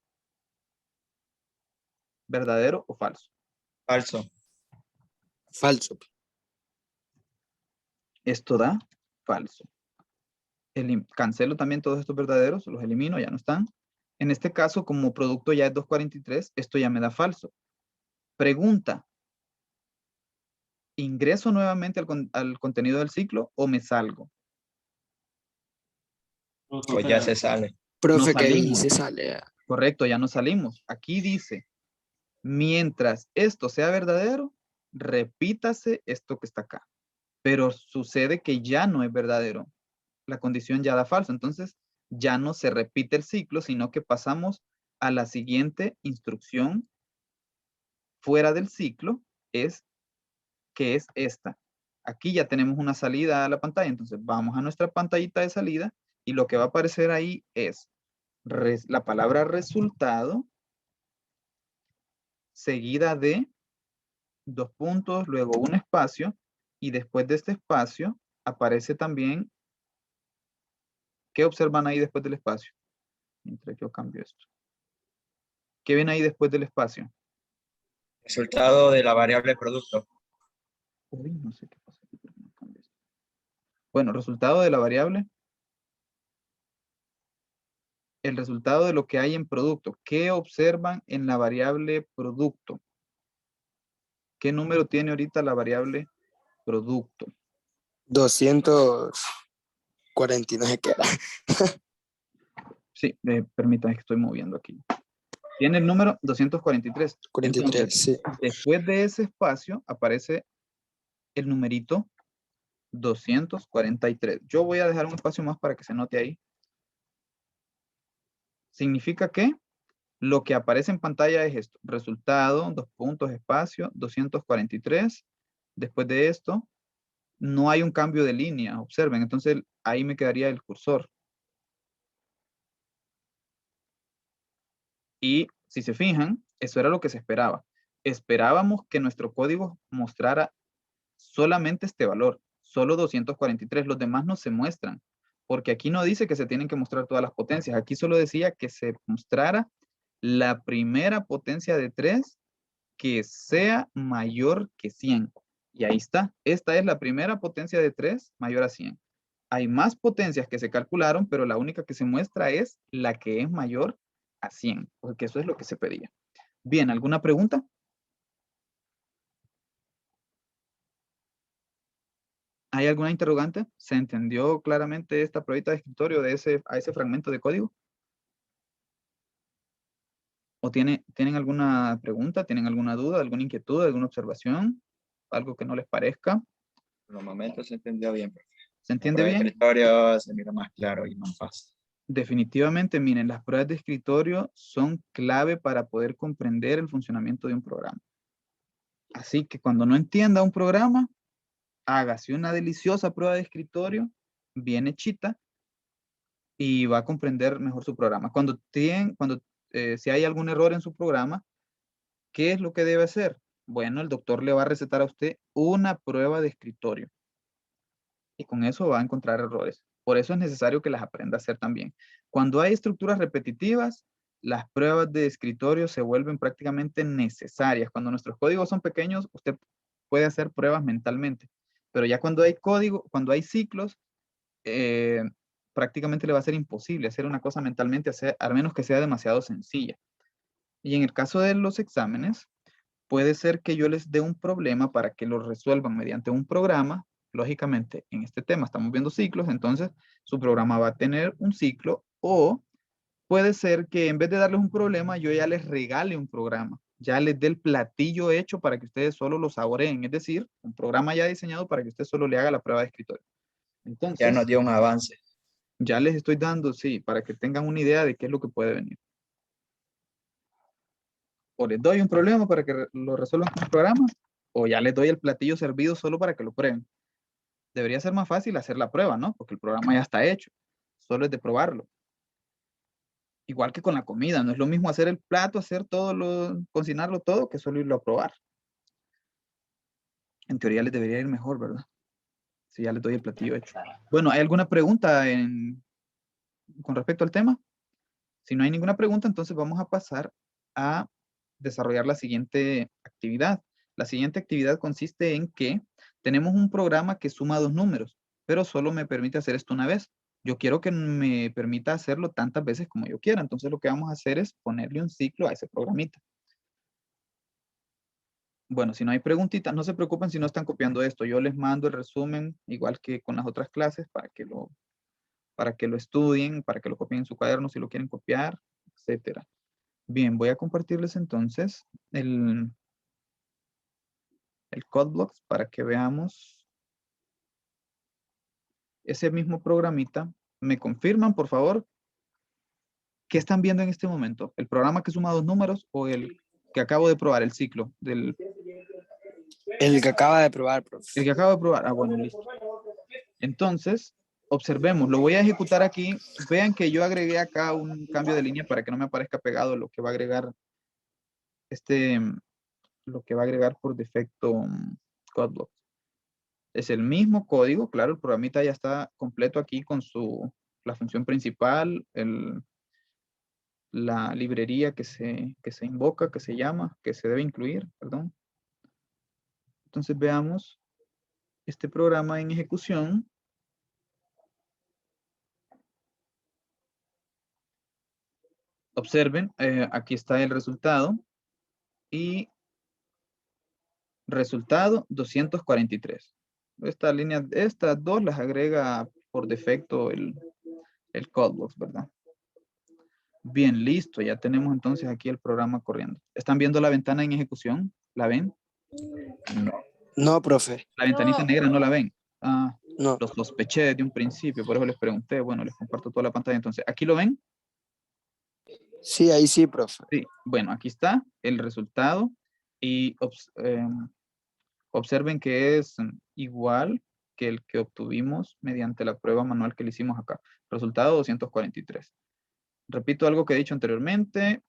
¿Verdadero o falso? Falso. Falso. Esto da falso. Cancelo también todos estos verdaderos, los elimino, ya no están. En este caso, como producto ya es 243, esto ya me da falso. Pregunta. ¿Ingreso nuevamente al contenido del ciclo o me salgo? O ya se sale. Profe, No que salimos. dice sale. Correcto, ya no salimos. Aquí dice, mientras esto sea verdadero, repítase esto que está acá. Pero sucede que ya no es verdadero. La condición ya da falso. Entonces, ya no se repite el ciclo, sino que pasamos a la siguiente instrucción fuera del ciclo, que es esta. Aquí ya tenemos una salida a la pantalla. Entonces, vamos a nuestra pantallita de salida y lo que va a aparecer ahí es la palabra resultado seguida de 2 puntos, luego un espacio, y después de este espacio aparece también, ¿qué observan ahí después del espacio? Mientras yo cambio esto. ¿Qué ven ahí después del espacio? Resultado de la variable producto. Uy, no sé qué pasa aquí, porque no cambia esto. Bueno, resultado de la variable. El resultado de lo que hay en producto. ¿Qué observan en la variable producto? ¿Qué número tiene ahorita la variable producto? 240 y no sé qué era. Sí, permítanme que estoy moviendo aquí. Tiene el número 243. 43, Entonces, sí. después de ese espacio aparece el numerito 243. Yo voy a dejar un espacio más para que se note ahí. Significa que lo que aparece en pantalla es esto. Resultado, 2 puntos, espacio, 243. Después de esto, no hay un cambio de línea. Observen, entonces ahí me quedaría el cursor. Y si se fijan, eso era lo que se esperaba. Esperábamos que nuestro código mostrara solamente este valor, solo 243. Los demás no se muestran, porque aquí no dice que se tienen que mostrar todas las potencias. Aquí solo decía que se mostrara la primera potencia de 3 que sea mayor que 100. Y ahí está. Esta es la primera potencia de 3 mayor a 100. Hay más potencias que se calcularon, pero la única que se muestra es la que es mayor a 100, porque eso es lo que se pedía. Bien, ¿alguna pregunta? ¿Hay alguna interrogante? ¿Se entendió claramente esta pruebita de escritorio a ese fragmento de código? ¿O tienen alguna pregunta? ¿Tienen alguna duda, alguna inquietud, alguna observación? ¿Algo que no les parezca? Por los momentos se entendió bien. ¿Se La entiende prueba de bien? escritorio se mira más claro y más fácil. Definitivamente, miren, las pruebas de escritorio son clave para poder comprender el funcionamiento de un programa. Así que cuando no entienda un programa, hágase una deliciosa prueba de escritorio, bien hechita, y va a comprender mejor su programa. Si hay algún error en su programa, ¿qué es lo que debe hacer? Bueno, el doctor le va a recetar a usted una prueba de escritorio. Y con eso va a encontrar errores. Por eso es necesario que las aprenda a hacer también. Cuando hay estructuras repetitivas, las pruebas de escritorio se vuelven prácticamente necesarias. Cuando nuestros códigos son pequeños, usted puede hacer pruebas mentalmente. Pero ya cuando hay código, cuando hay ciclos, prácticamente le va a ser imposible hacer una cosa mentalmente, al menos que sea demasiado sencilla. Y en el caso de los exámenes, puede ser que yo les dé un problema para que lo resuelvan mediante un programa. Lógicamente, en este tema estamos viendo ciclos, entonces su programa va a tener un ciclo, o puede ser que en vez de darles un problema, yo ya les regale un programa, ya les dé el platillo hecho para que ustedes solo lo saboreen, es decir, un programa ya diseñado para que usted solo le haga la prueba de escritorio. Entonces, Ya nos dio un avance. ya les estoy dando, sí, para que tengan una idea de qué es lo que puede venir. O les doy un problema para que lo resuelvan con un programa, o ya les doy el platillo servido solo para que lo prueben. Debería ser más fácil hacer la prueba, ¿no? Porque el programa ya está hecho. Solo es de probarlo. Igual que con la comida, no es lo mismo hacer el plato, cocinarlo todo, que solo irlo a probar. En teoría les debería ir mejor, ¿verdad? Si ya les doy el platillo hecho. Bueno, ¿hay alguna pregunta con respecto al tema? Si no hay ninguna pregunta, entonces vamos a pasar a desarrollar la siguiente actividad. La siguiente actividad consiste en que tenemos un programa que suma dos números, pero solo me permite hacer esto una vez. Yo quiero que me permita hacerlo tantas veces como yo quiera. Entonces lo que vamos a hacer es ponerle un ciclo a ese programita. Bueno, si no hay preguntitas, no se preocupen si no están copiando esto. Yo les mando el resumen, igual que con las otras clases, para que lo estudien, para que lo copien en su cuaderno si lo quieren copiar, etcétera. Bien, voy a compartirles entonces el CodeBlocks para que veamos ese mismo programita. ¿Me confirman, por favor, qué están viendo en este momento? ¿El programa que suma dos números o el que acabo de probar, el ciclo? El que acaba de probar, El profe. que acabo de probar. Ah, bueno, listo. Entonces, observemos. Lo voy a ejecutar aquí. Vean que yo agregué acá un cambio de línea para que no me aparezca pegado lo que va a agregar lo que va a agregar por defecto CodeBlocks. Es el mismo código, claro, el programita ya está completo aquí con la función principal, la librería que se invoca, que se llama, que se debe incluir, perdón. Entonces veamos este programa en ejecución. Observen, aquí está el resultado y resultado 243. Estas dos las agrega por defecto el CodeBlocks, ¿verdad? Bien, listo. Ya tenemos entonces aquí el programa corriendo. ¿Están viendo la ventana en ejecución? ¿La ven? No. No, profe. La ventanita negra no la ven. Ah, No. lo sospeché desde un principio, por eso les pregunté. Bueno, les comparto toda la pantalla entonces. ¿Aquí lo ven? Sí, ahí sí, profe. Sí. Bueno, aquí está el resultado y observen que es igual que el que obtuvimos mediante la prueba manual que le hicimos acá. Resultado 243. Repito algo que he dicho anteriormente.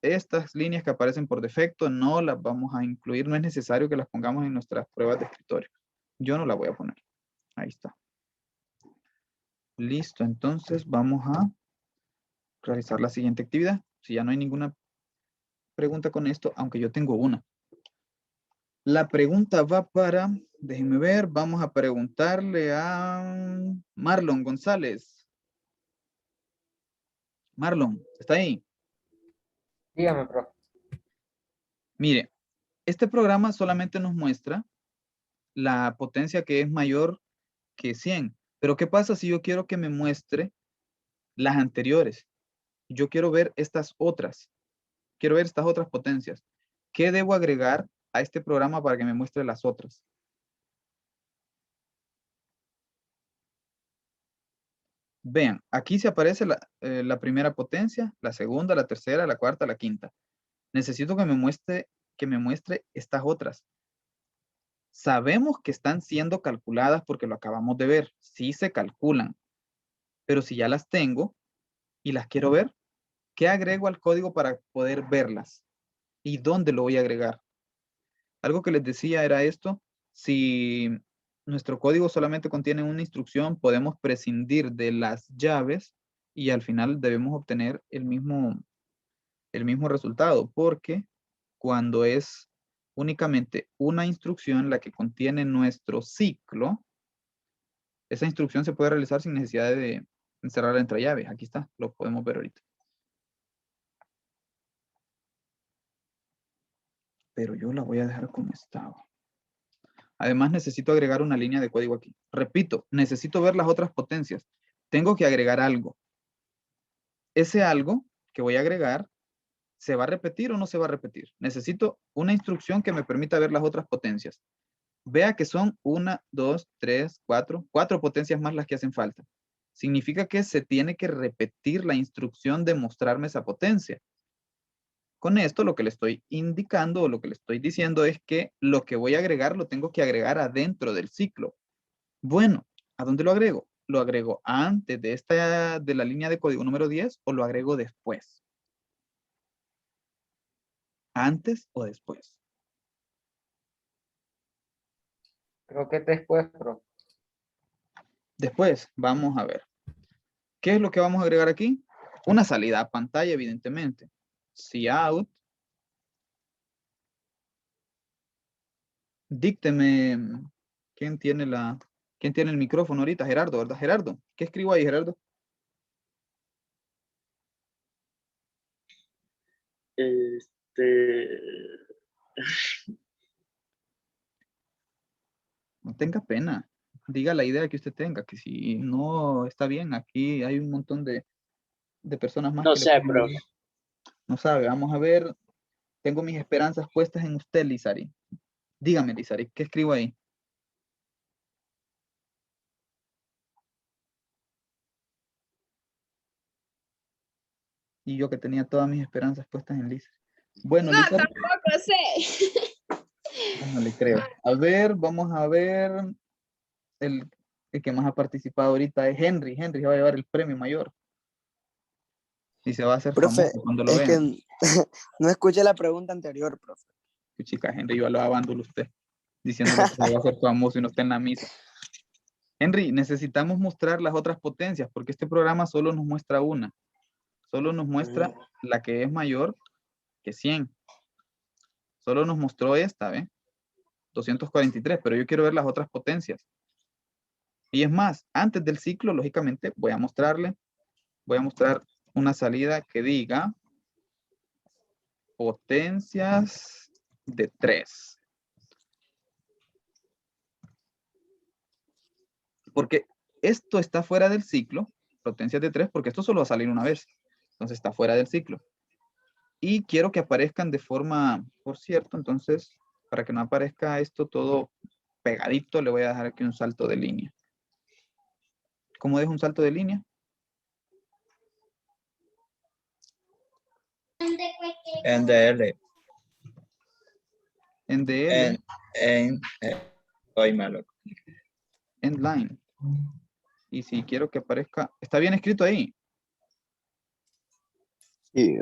Estas líneas que aparecen por defecto no las vamos a incluir. No es necesario que las pongamos en nuestras pruebas de escritorio. Yo no la voy a poner. Ahí está. Listo. Entonces vamos a realizar la siguiente actividad. Si ya no hay ninguna pregunta con esto, aunque yo tengo una. La pregunta va para, déjenme ver, vamos a preguntarle a Marlon González. Marlon, ¿está ahí? Dígame, profe. Mire, este programa solamente nos muestra la potencia que es mayor que 100. Pero ¿qué pasa si yo quiero que me muestre las anteriores? Yo quiero ver estas otras. Quiero ver estas otras potencias. ¿Qué debo agregar a este programa para que me muestre las otras? Vean, aquí se aparece la primera potencia, la segunda, la tercera, la cuarta, la quinta. Necesito que me muestre estas otras. Sabemos que están siendo calculadas porque lo acabamos de ver. Sí se calculan. Pero si ya las tengo y las quiero ver, ¿qué agrego al código para poder verlas? ¿Y dónde lo voy a agregar? Algo que les decía era esto. Si nuestro código solamente contiene una instrucción, podemos prescindir de las llaves y al final debemos obtener el mismo resultado, porque cuando es únicamente una instrucción la que contiene nuestro ciclo, esa instrucción se puede realizar sin necesidad de encerrarla entre llaves. Aquí está, lo podemos ver ahorita. Pero yo la voy a dejar como estaba. Además, necesito agregar una línea de código aquí. Repito, necesito ver las otras potencias. Tengo que agregar algo. Ese algo que voy a agregar, ¿se va a repetir o no se va a repetir? Necesito una instrucción que me permita ver las otras potencias. Vea que son 1, 2, 3, 4 potencias más las que hacen falta. Significa que se tiene que repetir la instrucción de mostrarme esa potencia. Con esto lo que le estoy indicando o lo que le estoy diciendo es que lo que voy a agregar lo tengo que agregar adentro del ciclo. Bueno, ¿a dónde lo agrego? ¿Lo agrego antes de la línea de código número 10 o lo agrego después? ¿Antes o después? Creo que después, profe. Después, vamos a ver. ¿Qué es lo que vamos a agregar aquí? Una salida a pantalla, evidentemente. Cout. Dícteme, ¿quién tiene el micrófono ahorita? Gerardo, ¿verdad? Gerardo, ¿qué escribo ahí, Gerardo? No tenga pena. Diga la idea que usted tenga, que si no está bien, aquí hay un montón de personas más No que le sé, pueden profe. ayudar. No sabe, vamos a ver. Tengo mis esperanzas puestas en usted, Lizari. Dígame, Lizari, ¿qué escribo ahí? Y yo que tenía todas mis esperanzas puestas en Lizari. Bueno, No, Lizari. tampoco sé. No le creo. A ver, vamos a ver. El que más ha participado ahorita es Henry. Henry se va a llevar el premio mayor. Y se va a hacer Profe, famoso cuando lo es que vean. no escuché la pregunta anterior, profe. Chica, Henry, yo lo abandono usted. Diciéndole que se va a hacer famoso y no está en la misa. Henry, necesitamos mostrar las otras potencias porque este programa solo nos muestra una. Solo nos muestra la que es mayor que 100. Solo nos mostró esta, ¿ve? 243, pero yo quiero ver las otras potencias. Y es más, antes del ciclo, lógicamente, voy a mostrar una salida que diga potencias de 3. Porque esto está fuera del ciclo, potencias de 3, porque esto solo va a salir una vez. Entonces está fuera del ciclo. Y quiero que aparezcan de forma, por cierto, entonces, para que no aparezca esto todo pegadito, le voy a dejar aquí un salto de línea. ¿Cómo dejo un salto de línea? En DL. En DL, Soy malo. end line. Y si quiero que aparezca, está bien escrito ahí. Sí.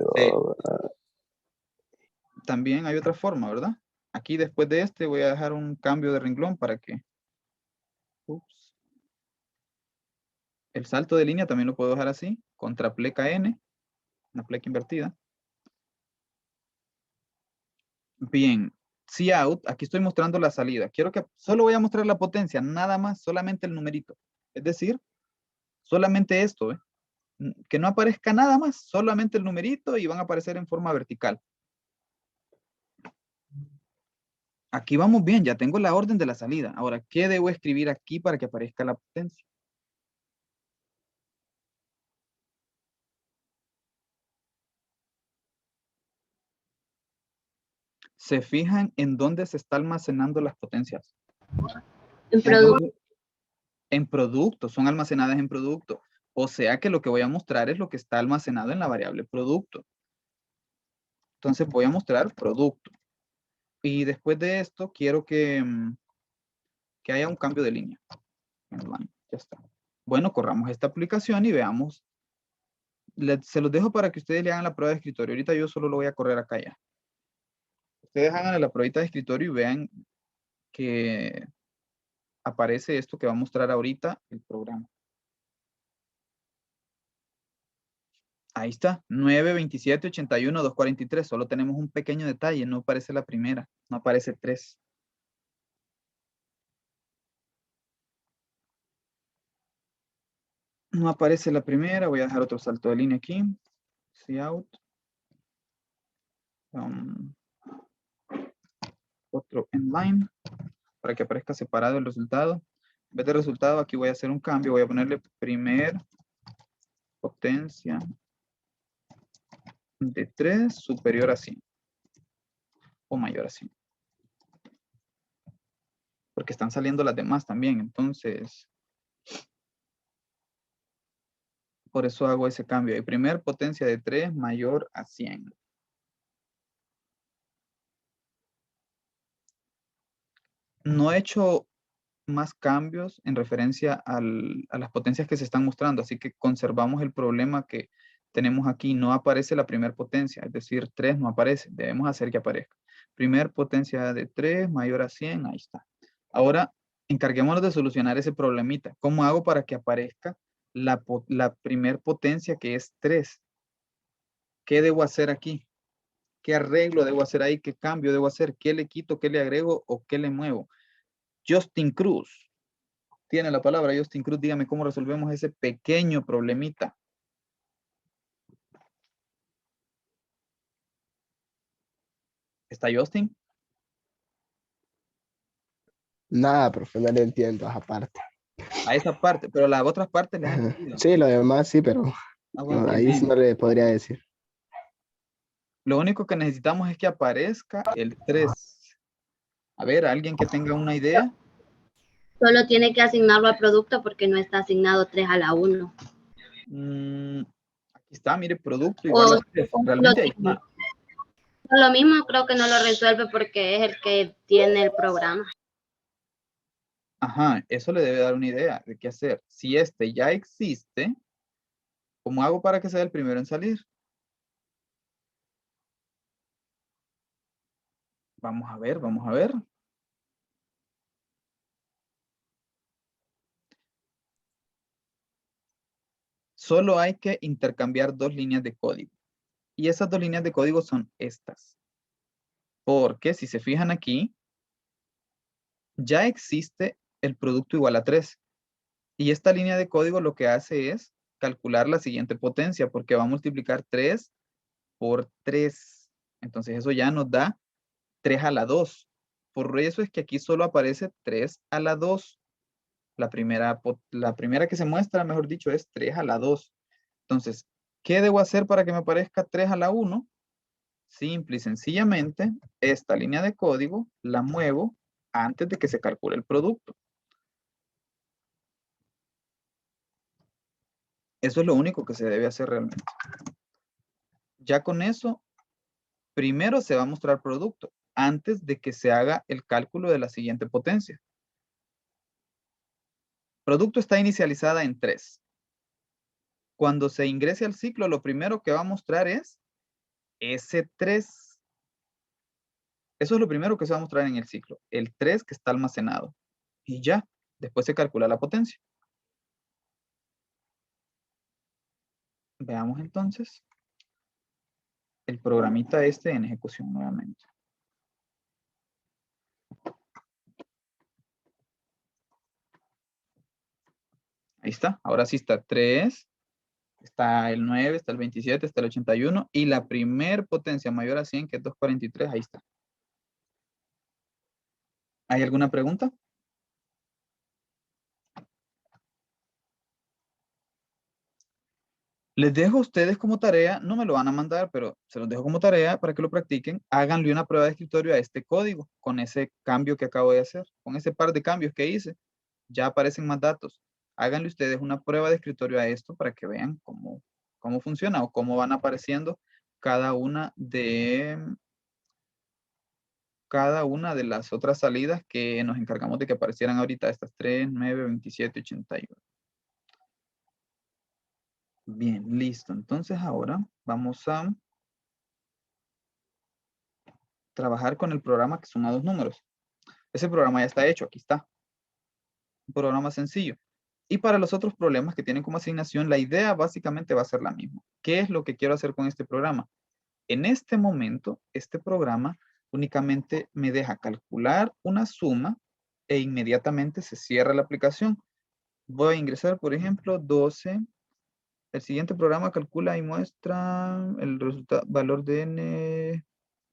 También hay otra forma, ¿verdad? Aquí después de este voy a dejar un cambio de renglón para que... Ups. El salto de línea también lo puedo dejar así, contra pleca N, una pleca invertida. Bien, Cout, aquí estoy mostrando la salida. Quiero que solo voy a mostrar la potencia, nada más, solamente el numerito. Es decir, solamente esto, ¿eh? Que no aparezca nada más, solamente el numerito y van a aparecer en forma vertical. Aquí vamos bien, ya tengo la orden de la salida. Ahora, ¿qué debo escribir aquí para que aparezca la potencia? ¿Se fijan en dónde se está almacenando las potencias? En producto. En producto, son almacenadas en producto. O sea que lo que voy a mostrar es lo que está almacenado en la variable producto. Entonces voy a mostrar producto. Y después de esto quiero que haya un cambio de línea. Ya está. Bueno, corramos esta aplicación y veamos. Se los dejo para que ustedes le hagan la prueba de escritorio. Ahorita yo solo lo voy a correr acá ya. Ustedes hagan la pruebita de escritorio y vean que aparece esto que va a mostrar ahorita el programa. Ahí está, 9, 27, 81, 243. Solo tenemos un pequeño detalle, no aparece la primera, no aparece 3. No aparece la primera, voy a dejar otro salto de línea aquí. Cout. Otro inline para que aparezca separado el resultado. En vez de resultado, aquí voy a hacer un cambio. Voy a ponerle primer potencia de 3 superior a 100 o mayor a 100. Porque están saliendo las demás también. Entonces, por eso hago ese cambio. Y primer potencia de 3 mayor a 100. No he hecho más cambios en referencia a las potencias que se están mostrando. Así que conservamos el problema que tenemos aquí. No aparece la primera potencia, es decir, 3 no aparece. Debemos hacer que aparezca. Primer potencia de 3 mayor a 100, ahí está. Ahora, encarguémonos de solucionar ese problemita. ¿Cómo hago para que aparezca la primer potencia que es 3? ¿Qué debo hacer aquí? ¿Qué arreglo debo hacer ahí? ¿Qué cambio debo hacer? ¿Qué le quito? ¿Qué le agrego? ¿O qué le muevo? Justin Cruz. Tiene la palabra Justin Cruz. Dígame cómo resolvemos ese pequeño problemita. ¿Está Justin? Nada, profe, no le entiendo a esa parte. A esa parte, pero las otras partes le han entendido. Sí, lo demás sí, pero Ah, no, ok, ahí sí bien. no le podría decir. Lo único que necesitamos es que aparezca el 3. A ver, ¿alguien que tenga una idea? Solo tiene que asignarlo al producto porque no está asignado 3 a la 1. Aquí está, mire, producto igual O a 3. Realmente ahí está. lo mismo creo que no lo resuelve porque es el que tiene el programa. Ajá, eso le debe dar una idea de qué hacer. Si este ya existe, ¿cómo hago para que sea el primero en salir? Vamos a ver, vamos a ver. Solo hay que intercambiar 2 líneas de código. Y esas 2 líneas de código son estas. Porque si se fijan aquí, ya existe el producto igual a 3. Y esta línea de código lo que hace es calcular la siguiente potencia, porque va a multiplicar 3 por 3. Entonces eso ya nos da 3 a la 2. Por eso es que aquí solo aparece 3 a la 2. La primera que se muestra, mejor dicho, es 3 a la 2. Entonces, ¿qué debo hacer para que me aparezca 3 a la 1? Simple y sencillamente, esta línea de código la muevo antes de que se calcule el producto. Eso es lo único que se debe hacer realmente. Ya con eso, primero se va a mostrar producto antes de que se haga el cálculo de la siguiente potencia. Producto está inicializada en 3. Cuando se ingrese al ciclo, lo primero que va a mostrar es ese 3. Eso es lo primero que se va a mostrar en el ciclo. El 3 que está almacenado. Y ya, después se calcula la potencia. Veamos entonces el programita este en ejecución nuevamente. Ahí está. Ahora sí está 3. Está el 9, está el 27, está el 81. Y la primer potencia mayor a 100, que es 243, ahí está. ¿Hay alguna pregunta? Les dejo a ustedes como tarea, no me lo van a mandar, pero se los dejo como tarea para que lo practiquen. Háganle una prueba de escritorio a este código con ese cambio que acabo de hacer. Con ese par de cambios que hice, ya aparecen más datos. Háganle ustedes una prueba de escritorio a esto para que vean cómo funciona o cómo van apareciendo cada una de las otras salidas que nos encargamos de que aparecieran ahorita, estas 3, 9, 27, 81. Bien, listo. Entonces ahora vamos a trabajar con el programa que suma 2 números. Ese programa ya está hecho, aquí está. Un programa sencillo. Y para los otros problemas que tienen como asignación, la idea básicamente va a ser la misma. ¿Qué es lo que quiero hacer con este programa? En este momento, este programa únicamente me deja calcular una suma e inmediatamente se cierra la aplicación. Voy a ingresar, por ejemplo, 12. El siguiente programa calcula y muestra el resultado, valor de n.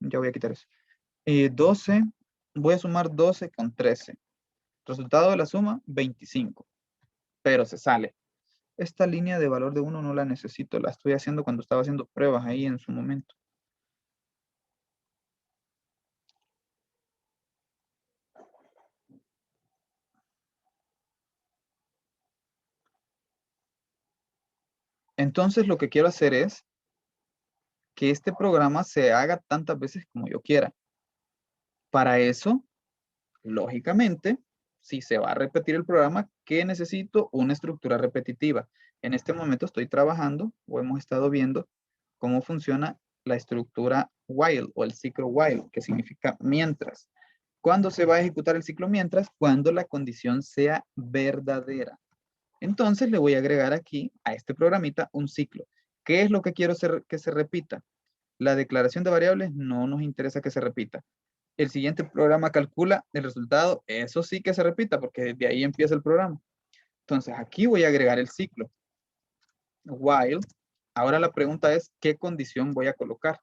Ya voy a quitar eso. 12. Voy a sumar 12 con 13. Resultado de la suma, 25. Pero se sale. Esta línea de valor de 1 no la necesito. La estoy haciendo cuando estaba haciendo pruebas ahí en su momento. Entonces lo que quiero hacer es que este programa se haga tantas veces como yo quiera. Para eso, lógicamente, si se va a repetir el programa, ¿qué necesito? Una estructura repetitiva. En este momento estoy trabajando o hemos estado viendo cómo funciona la estructura while o el ciclo while, que significa mientras. ¿Cuándo se va a ejecutar el ciclo mientras? Cuando la condición sea verdadera. Entonces le voy a agregar aquí a este programita un ciclo. ¿Qué es lo que quiero que se repita? La declaración de variables no nos interesa que se repita. El siguiente programa calcula el resultado, eso sí que se repita porque desde ahí empieza el programa. Entonces aquí voy a agregar el ciclo. While. Ahora la pregunta es, ¿qué condición voy a colocar?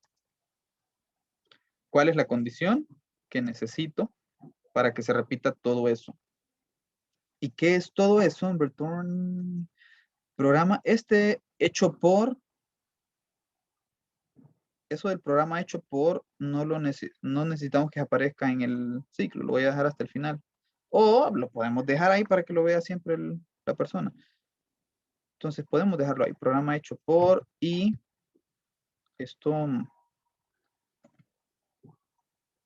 ¿Cuál es la condición que necesito para que se repita todo eso? ¿Y qué es todo eso? Return programa hecho por, eso del programa hecho por, no necesitamos que aparezca en el ciclo, lo voy a dejar hasta el final. O lo podemos dejar ahí para que lo vea siempre la persona. Entonces podemos dejarlo ahí, programa hecho por, y esto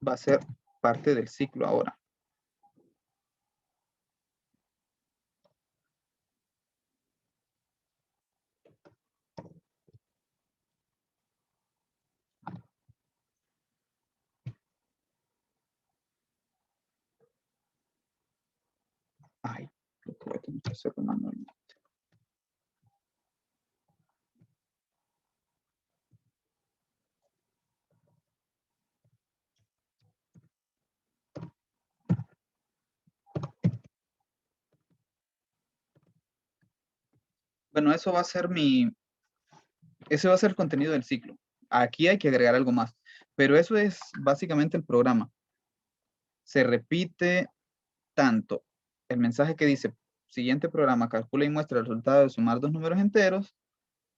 va a ser parte del ciclo ahora. Ay, lo que voy a tener que hacerlo manualmente. Bueno, eso va a ser ese va a ser el contenido del ciclo. Aquí hay que agregar algo más, pero eso es básicamente el programa. Se repite tanto el mensaje que dice, siguiente programa calcula y muestra el resultado de sumar dos números enteros,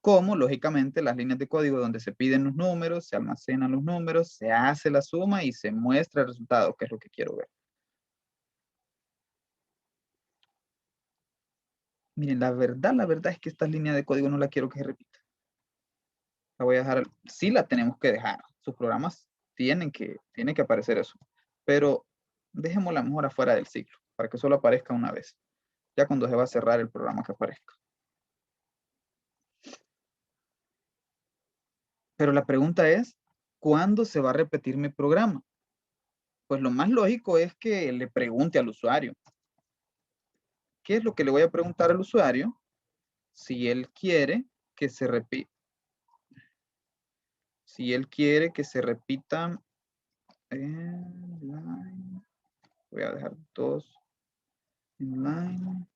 como lógicamente las líneas de código donde se piden los números, se almacenan los números, se hace la suma y se muestra el resultado, que es lo que quiero ver. Miren, la verdad es que esta línea de código no la quiero que se repita. La voy a dejar, sí la tenemos que dejar. Sus programas tiene que aparecer eso. Pero dejémosla mejor afuera del ciclo, para que solo aparezca una vez. Ya cuando se va a cerrar el programa que aparezca. Pero la pregunta es, ¿cuándo se va a repetir mi programa? Pues lo más lógico es que le pregunte al usuario. ¿Qué es lo que le voy a preguntar al usuario? Si él quiere que se repita. Si él quiere que se repita. Voy a dejar dos inline.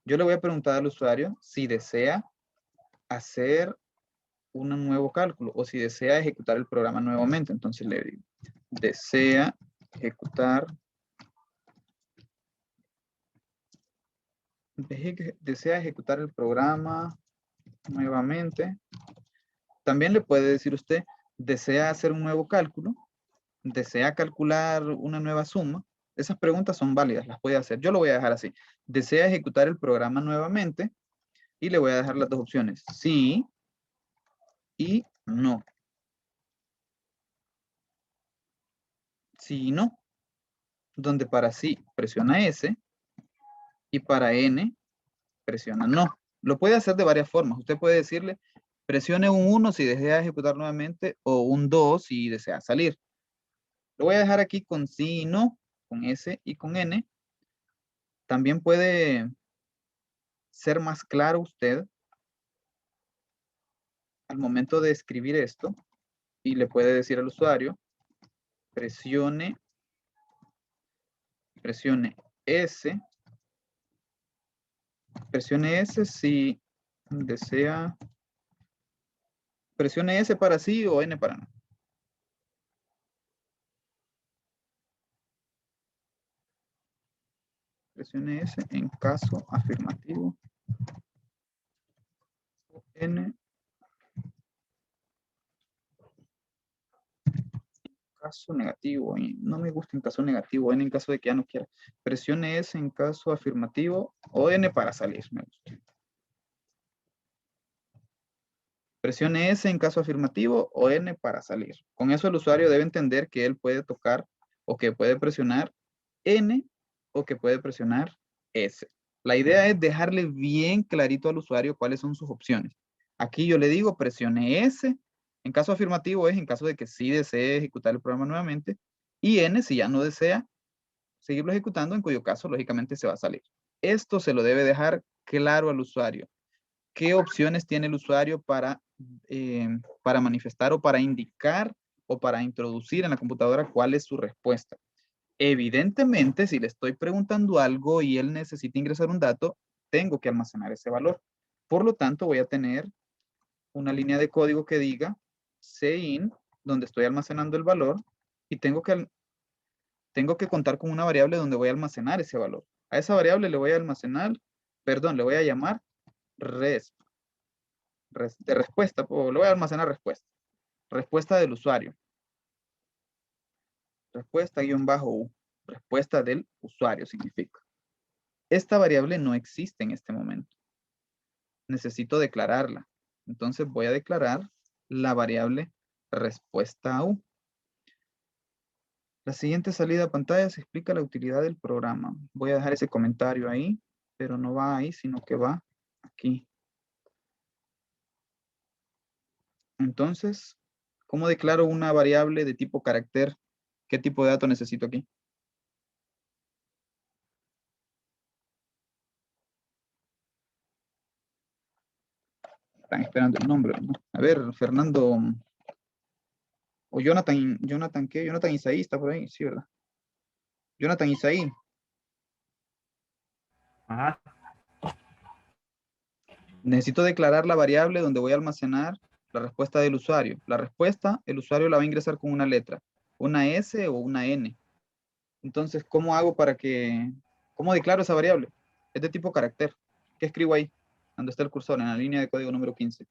Yo le voy a preguntar al usuario si desea hacer un nuevo cálculo o si desea ejecutar el programa nuevamente. Entonces le digo, desea ejecutar el programa nuevamente. También le puede decir usted, desea hacer un nuevo cálculo, desea calcular una nueva suma. Esas preguntas son válidas, las puede hacer. Yo lo voy a dejar así. Desea ejecutar el programa nuevamente y le voy a dejar las dos opciones. Sí y no. Sí y no. Donde para sí presiona S y para N presiona no. Lo puede hacer de varias formas. Usted puede decirle, presione un 1 si desea ejecutar nuevamente o un 2 si desea salir. Lo voy a dejar aquí con sí y no, con S y con N. También puede ser más claro usted al momento de escribir esto y le puede decir al usuario, presione S. Presione S si desea. Presione S para sí o N para no. Presione S en caso afirmativo. N caso negativo. Y no me gusta en caso negativo. N en caso de que ya no quiera. Presione S en caso afirmativo o N para salir. Me gusta. Presione S en caso afirmativo o N para salir. Con eso el usuario debe entender que él puede tocar o que puede presionar N o que puede presionar S. La idea es dejarle bien clarito al usuario cuáles son sus opciones. Aquí yo le digo presione S. En caso afirmativo es en caso de que sí desee ejecutar el programa nuevamente. Y N si ya no desea seguirlo ejecutando, en cuyo caso lógicamente se va a salir. Esto se lo debe dejar claro al usuario. ¿Qué opciones tiene el usuario para manifestar o para indicar o para introducir en la computadora cuál es su respuesta? Evidentemente, si le estoy preguntando algo y él necesita ingresar un dato, tengo que almacenar ese valor. Por lo tanto, voy a tener una línea de código que diga cin, donde estoy almacenando el valor, y tengo que contar con una variable donde voy a almacenar ese valor. A esa variable le voy a le voy a llamar resp. De respuesta, o le voy a almacenar respuesta. Respuesta del usuario. Respuesta-u. Respuesta del usuario significa. Esta variable no existe en este momento. Necesito declararla. Entonces voy a declarar la variable respuesta u. La siguiente salida a pantalla se explica la utilidad del programa. Voy a dejar ese comentario ahí, pero no va ahí, sino que va aquí. Entonces, ¿cómo declaro una variable de tipo carácter? ¿Qué tipo de dato necesito aquí? Están esperando el nombre, ¿no? A ver, Fernando. O Jonathan, ¿qué? Jonathan Isaí está por ahí, sí, ¿verdad? Jonathan Isaí. Ajá. Necesito declarar la variable donde voy a almacenar la respuesta del usuario. La respuesta, el usuario la va a ingresar con una letra, una S o una N. Entonces, ¿cómo declaro esa variable? Es de tipo carácter. ¿Qué escribo ahí? Donde está el cursor, en la línea de código número 15.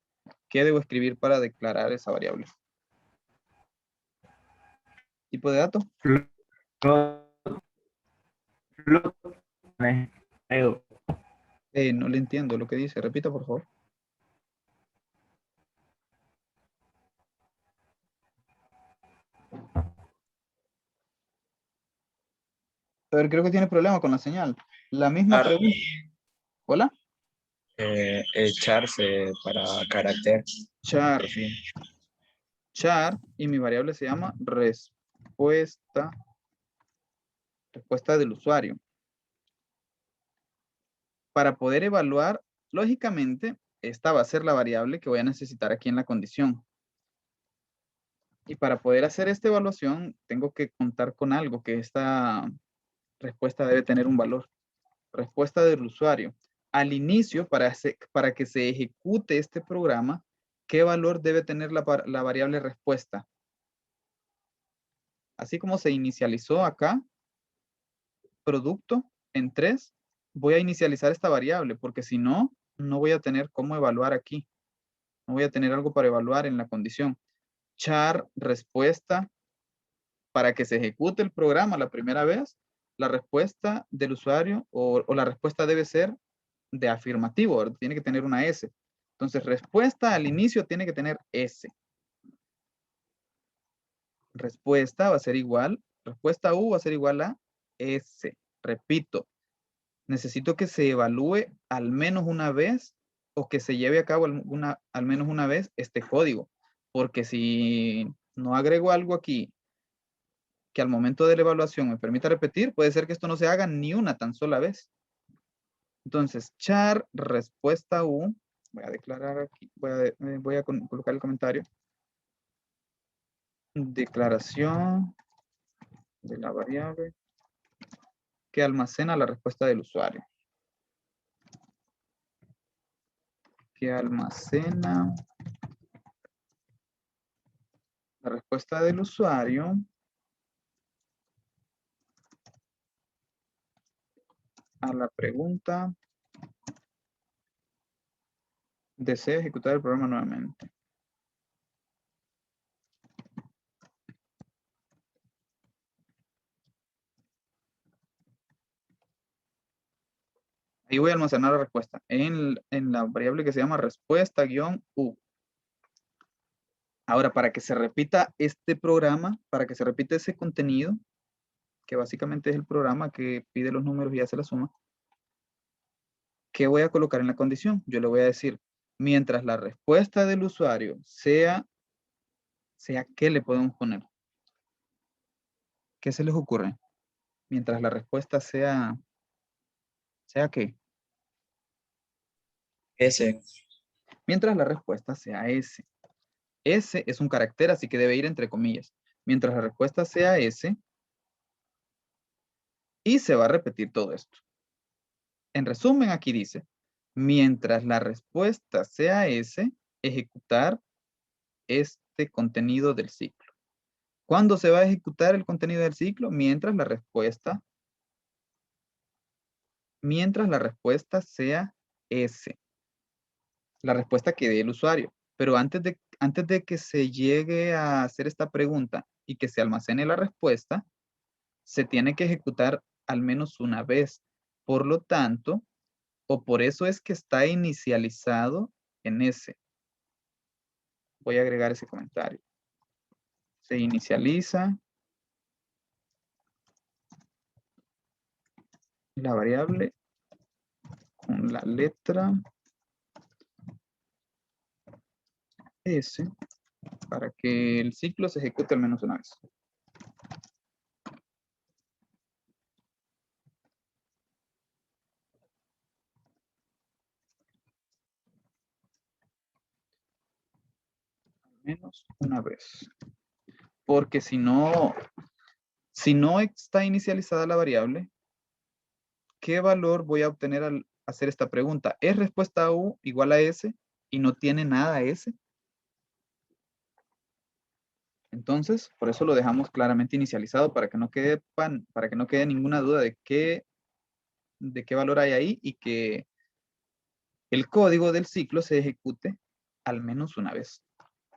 ¿Qué debo escribir para declarar esa variable? ¿Tipo de dato? No le entiendo lo que dice. Repita, por favor. A ver, creo que tiene problema con la señal. La misma pregunta. ¿Hola? Echarse para carácter. Char. Char, y mi variable se llama respuesta del usuario. Para poder evaluar, lógicamente, esta va a ser la variable que voy a necesitar aquí en la condición. Y para poder hacer esta evaluación, tengo que contar con algo, que esta respuesta debe tener un valor. Respuesta del usuario. Al inicio, para que se ejecute este programa, ¿qué valor debe tener la variable respuesta? Así como se inicializó acá, producto en 3, voy a inicializar esta variable, porque si no, no voy a tener cómo evaluar aquí. No voy a tener algo para evaluar en la condición. Char respuesta, para que se ejecute el programa la primera vez, la respuesta del usuario o la respuesta debe ser de afirmativo, ¿verdad? Tiene que tener una S. Entonces, respuesta al inicio tiene que tener S. Respuesta va a ser igual, respuesta U va a ser igual a S. Repito, necesito que se evalúe al menos una vez o que se lleve a cabo al menos una vez este código. Porque si no agrego algo aquí que al momento de la evaluación me permita repetir, puede ser que esto no se haga ni una tan sola vez. Entonces, char, respuesta U. Voy a declarar aquí, voy a colocar el comentario. Declaración de la variable que almacena la respuesta del usuario. Que almacena la respuesta del usuario a la pregunta: ¿desea ejecutar el programa nuevamente? Ahí voy a almacenar la respuesta en la variable que se llama respuesta-u. Ahora, para que se repita este programa, para que se repita ese contenido, que básicamente es el programa que pide los números y hace la suma, ¿qué voy a colocar en la condición? Yo le voy a decir, mientras la respuesta del usuario sea ¿qué le podemos poner? ¿Qué se les ocurre? Mientras la respuesta ¿sea qué? Ese. Mientras la respuesta sea S. S es un carácter, así que debe ir entre comillas. Mientras la respuesta sea S, y se va a repetir todo esto. En resumen, aquí dice, mientras la respuesta sea S, ejecutar este contenido del ciclo. ¿Cuándo se va a ejecutar el contenido del ciclo? Mientras la respuesta sea S. La respuesta que dé el usuario. Pero antes de que se llegue a hacer esta pregunta y que se almacene la respuesta, se tiene que ejecutar al menos una vez. Por lo tanto, o por eso es que está inicializado en S. Voy a agregar ese comentario. Se inicializa la variable con la letra S para que el ciclo se ejecute al menos una vez. Al menos una vez. Porque si no está inicializada la variable, ¿qué valor voy a obtener al hacer esta pregunta? ¿Es respuesta U igual a S y no tiene nada S? Entonces, por eso lo dejamos claramente inicializado para que no quede ninguna duda de qué valor hay ahí y que el código del ciclo se ejecute al menos una vez.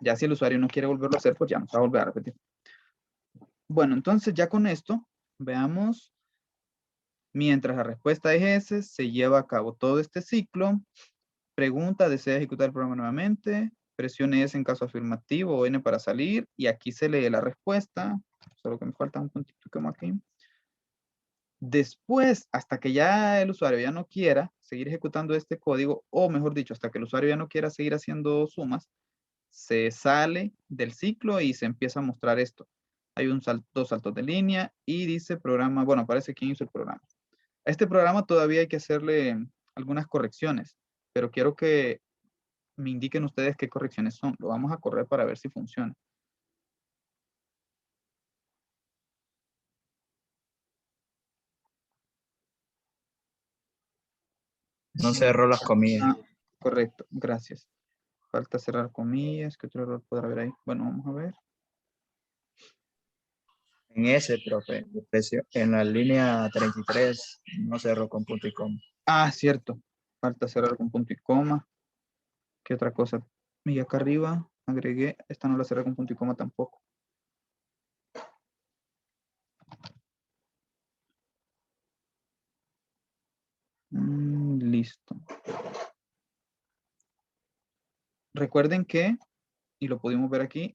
Ya si el usuario no quiere volverlo a hacer, pues ya no se va a volver a repetir. Bueno, entonces ya con esto, veamos, mientras la respuesta es S, se lleva a cabo todo este ciclo. Pregunta, ¿desea ejecutar el programa nuevamente? Presione S en caso afirmativo o N para salir. Y aquí se lee la respuesta. Solo que me falta un puntito como aquí. Después, hasta que ya el usuario ya no quiera seguir ejecutando este código, o mejor dicho, hasta que el usuario ya no quiera seguir haciendo sumas, se sale del ciclo y se empieza a mostrar esto. Hay dos saltos de línea y dice programa, bueno, aparece quién hizo el programa. A este programa todavía hay que hacerle algunas correcciones, pero quiero que me indiquen ustedes qué correcciones son. Lo vamos a correr para ver si funciona. No cerró las comillas. Ah, correcto, gracias. Falta cerrar comillas. ¿Qué otro error podrá haber ahí? Bueno, vamos a ver. En ese, profe, en la línea 33 no cerró con punto y coma. Ah, cierto. Falta cerrar con punto y coma. ¿Qué otra cosa? Y acá arriba agregué, esta no la cerré con punto y coma tampoco. Listo. Recuerden que, y lo pudimos ver aquí,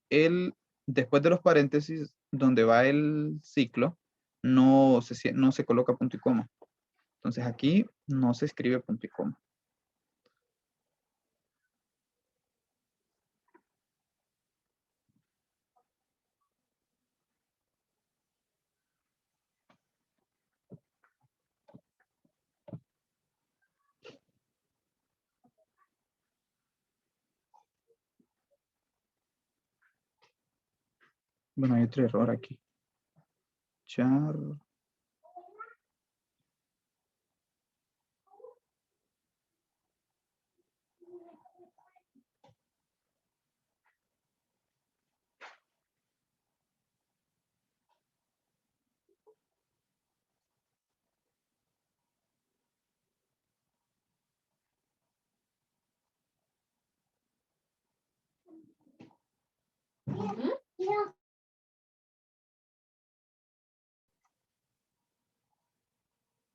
después de los paréntesis donde va el ciclo, no se coloca punto y coma. Entonces aquí no se escribe punto y coma. Bueno, hay otro error aquí. Char.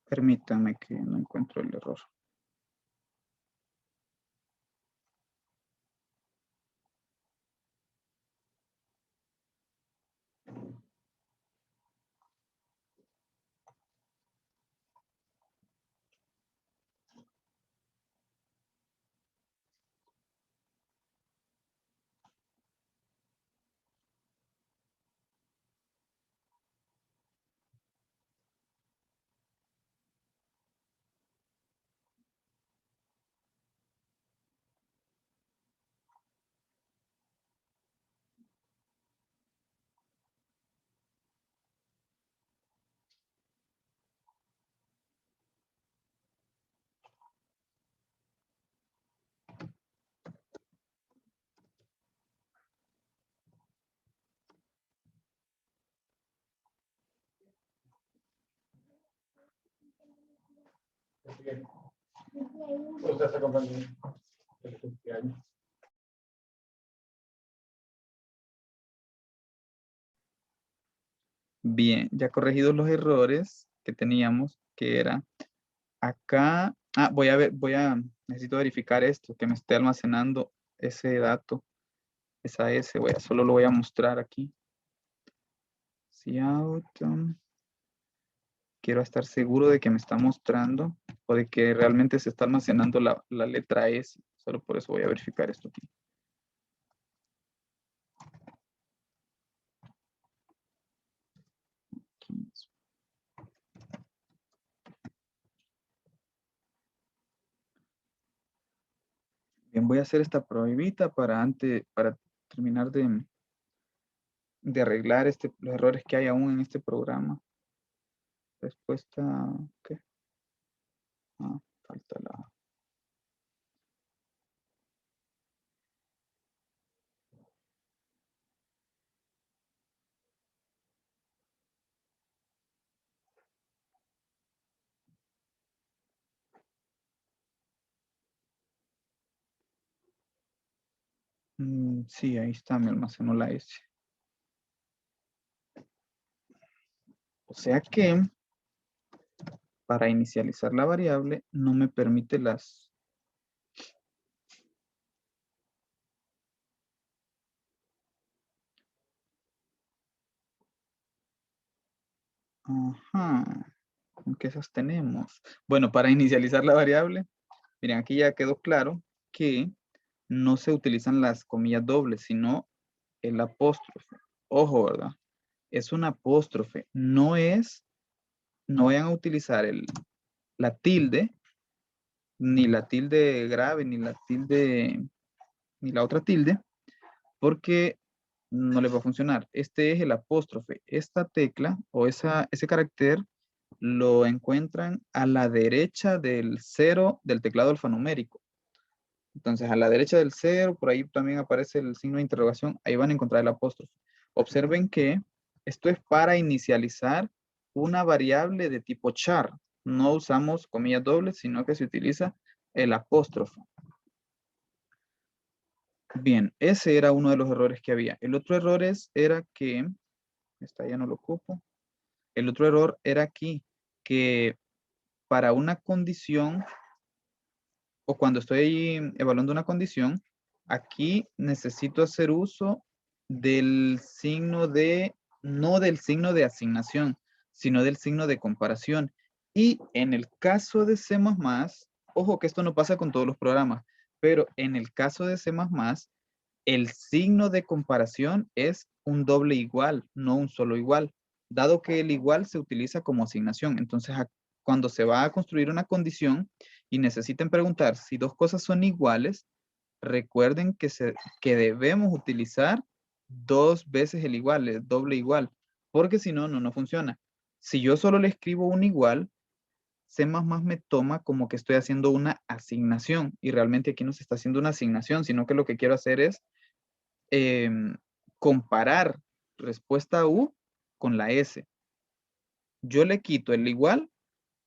Permítanme que no encuentro el error. Bien, ya corregidos los errores que teníamos, que era acá. Necesito verificar esto, que me esté almacenando ese dato, esa S, solo lo voy a mostrar aquí. Cout. Quiero estar seguro de que me está mostrando o de que realmente se está almacenando la letra S. Solo por eso voy a verificar esto aquí. Bien, voy a hacer esta pruebita para terminar de arreglar los errores que hay aún en este programa. Respuesta, ¿qué? Falta la... Sí, ahí está, me almacenó la S. O sea que para inicializar la variable no me permite las... Ajá. ¿Qué esas tenemos? Bueno, para inicializar la variable, miren, aquí ya quedó claro que no se utilizan las comillas dobles, sino el apóstrofe. Ojo, ¿verdad? Es un apóstrofe, no vayan a utilizar la tilde, ni la tilde grave, ni la otra tilde, porque no les va a funcionar. Este es el apóstrofe. Esta tecla o ese carácter lo encuentran a la derecha del 0 del teclado alfanumérico. Entonces, a la derecha del 0, por ahí también aparece el signo de interrogación. Ahí van a encontrar el apóstrofe. Observen que esto es para inicializar una variable de tipo char. No usamos comillas dobles, sino que se utiliza el apóstrofe. Bien, ese era uno de los errores que había. El otro error era que, esta ya no lo ocupo. El otro error era aquí, que para una condición, o cuando estoy evaluando una condición, aquí necesito hacer uso del signo no del signo de asignación, sino del signo de comparación. Y en el caso de C++, ojo que esto no pasa con todos los programas, pero en el caso de C++, el signo de comparación es un doble igual, no un solo igual, dado que el igual se utiliza como asignación. Entonces, cuando se va a construir una condición y necesiten preguntar si dos cosas son iguales, recuerden que debemos utilizar 2 veces el igual, el doble igual, porque si no, no funciona. Si yo solo le escribo un igual, C++ me toma como que estoy haciendo una asignación y realmente aquí no se está haciendo una asignación, sino que lo que quiero hacer es comparar respuesta U con la S. Yo le quito el igual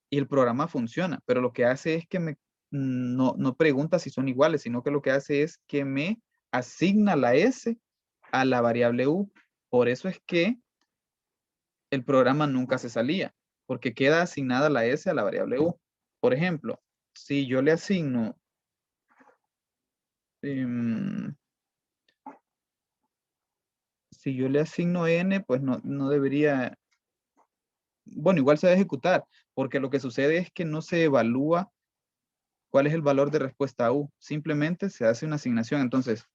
y el programa funciona, pero lo que hace es que no pregunta si son iguales, sino que lo que hace es que me asigna la S a la variable U. Por eso es que el programa nunca se salía, porque queda asignada la S a la variable U. Por ejemplo, si yo le asigno si yo le asigno n, pues no debería, bueno, igual se va a ejecutar, porque lo que sucede es que no se evalúa cuál es el valor de respuesta U, simplemente se hace una asignación. Entonces,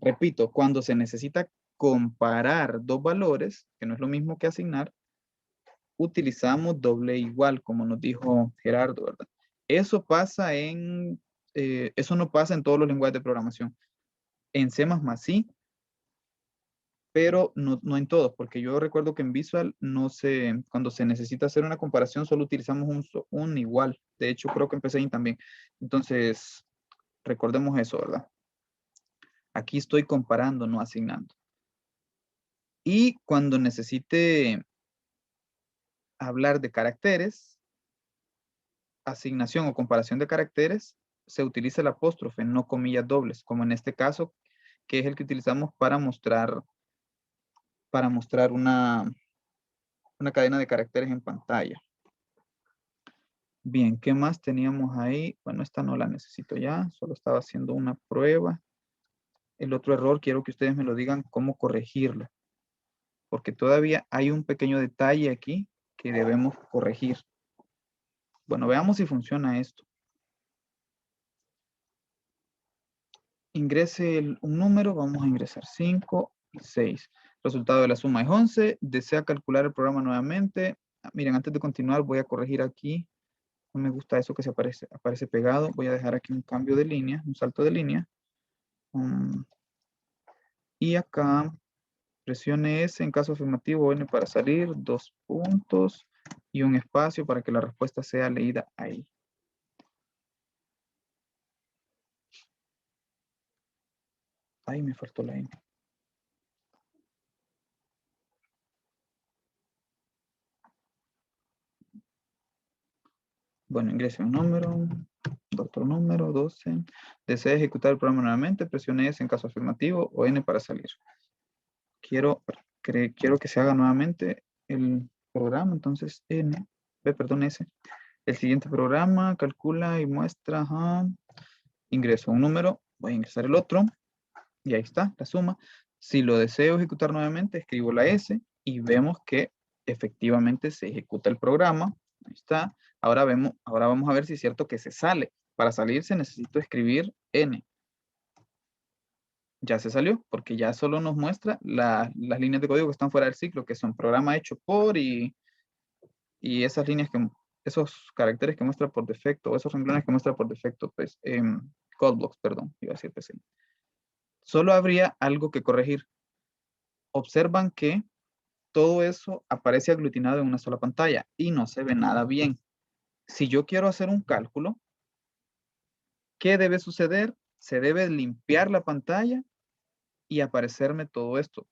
repito, cuando se necesita comparar dos valores, que no es lo mismo que asignar, utilizamos doble igual, como nos dijo Gerardo, ¿verdad? Eso pasa eso no pasa en todos los lenguajes de programación. En C++ sí, pero no en todos, porque yo recuerdo que en Visual cuando se necesita hacer una comparación solo utilizamos un igual. De hecho, creo que en PCInt también. Entonces, recordemos eso, ¿verdad? Aquí estoy comparando, no asignando. Y cuando necesite hablar de caracteres, asignación o comparación de caracteres, se utiliza el apóstrofe, no comillas dobles, como en este caso, que es el que utilizamos para mostrar una cadena de caracteres en pantalla. Bien, ¿qué más teníamos ahí? Bueno, esta no la necesito ya, solo estaba haciendo una prueba. El otro error, quiero que ustedes me lo digan cómo corregirlo, porque todavía hay un pequeño detalle aquí que debemos corregir. Bueno, veamos si funciona esto. Ingrese un número, vamos a ingresar 5 y 6. Resultado de la suma es 11. Desea calcular el programa nuevamente. Miren, antes de continuar voy a corregir aquí. No me gusta eso que aparece pegado. Voy a dejar aquí un cambio de línea, un salto de línea. Y acá presione S en caso afirmativo, N para salir, 2 puntos y un espacio para que la respuesta sea leída ahí. Ahí me faltó la N. Bueno, ingrese un número, otro número, 12. Desea ejecutar el programa nuevamente, presione S en caso afirmativo o N para salir. Quiero que se haga nuevamente el programa, entonces S. El siguiente programa calcula y muestra, ingreso un número, voy a ingresar el otro, y ahí está, la suma. Si lo deseo ejecutar nuevamente, escribo la S y vemos que efectivamente se ejecuta el programa. Ahí está. Ahora vamos a ver si es cierto que se sale. Para salirse necesito escribir N. Ya se salió, porque ya solo nos muestra las líneas de código que están fuera del ciclo, que son programa hecho por y esas líneas esos caracteres que muestra por defecto, o esos renglones que muestra por defecto, pues, code blocks, perdón, iba a decir PC. Solo habría algo que corregir. Observan que todo eso aparece aglutinado en una sola pantalla y no se ve nada bien. Si yo quiero hacer un cálculo, ¿qué debe suceder? Se debe limpiar la pantalla y aparecerme todo esto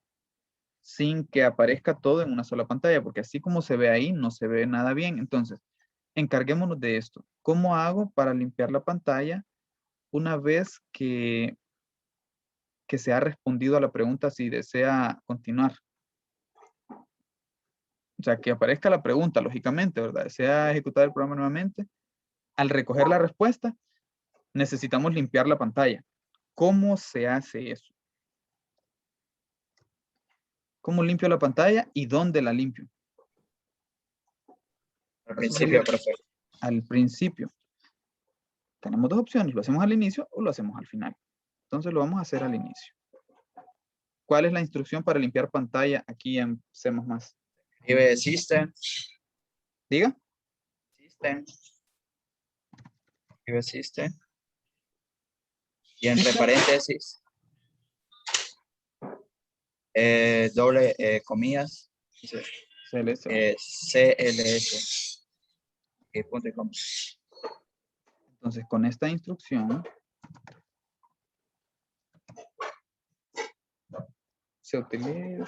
sin que aparezca todo en una sola pantalla, porque así como se ve ahí, no se ve nada bien. Entonces, encarguémonos de esto. ¿Cómo hago para limpiar la pantalla una vez que se ha respondido a la pregunta si desea continuar? O sea, que aparezca la pregunta, lógicamente, ¿verdad? ¿Desea ejecutar el programa nuevamente? Al recoger la respuesta, necesitamos limpiar la pantalla. ¿Cómo se hace eso? ¿Cómo limpio la pantalla y dónde la limpio? Al principio, profe. Al principio. Tenemos dos opciones, lo hacemos al inicio o lo hacemos al final. Entonces lo vamos a hacer al inicio. ¿Cuál es la instrucción para limpiar pantalla aquí en C++? Escribe system. Diga. System. Escribe system. Y entre paréntesis. doble comillas, CLS. CLS, y punto y coma. Entonces, con esta instrucción se utiliza.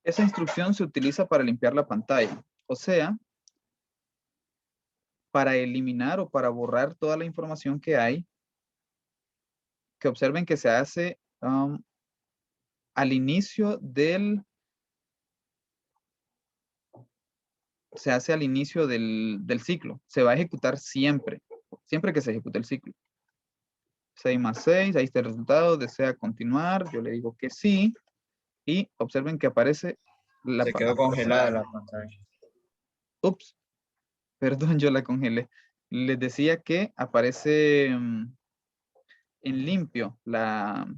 Esa instrucción se utiliza para limpiar la pantalla, o sea, para eliminar o para borrar toda la información que hay, que observen que se hace al inicio del ciclo. Se va a ejecutar siempre que se ejecute el ciclo. 6 más 6, ahí está el resultado, desea continuar, yo le digo que sí, y observen que aparece la Se quedó congelada la pantalla. Ups, perdón, yo la congelé. Les decía que aparece en limpio la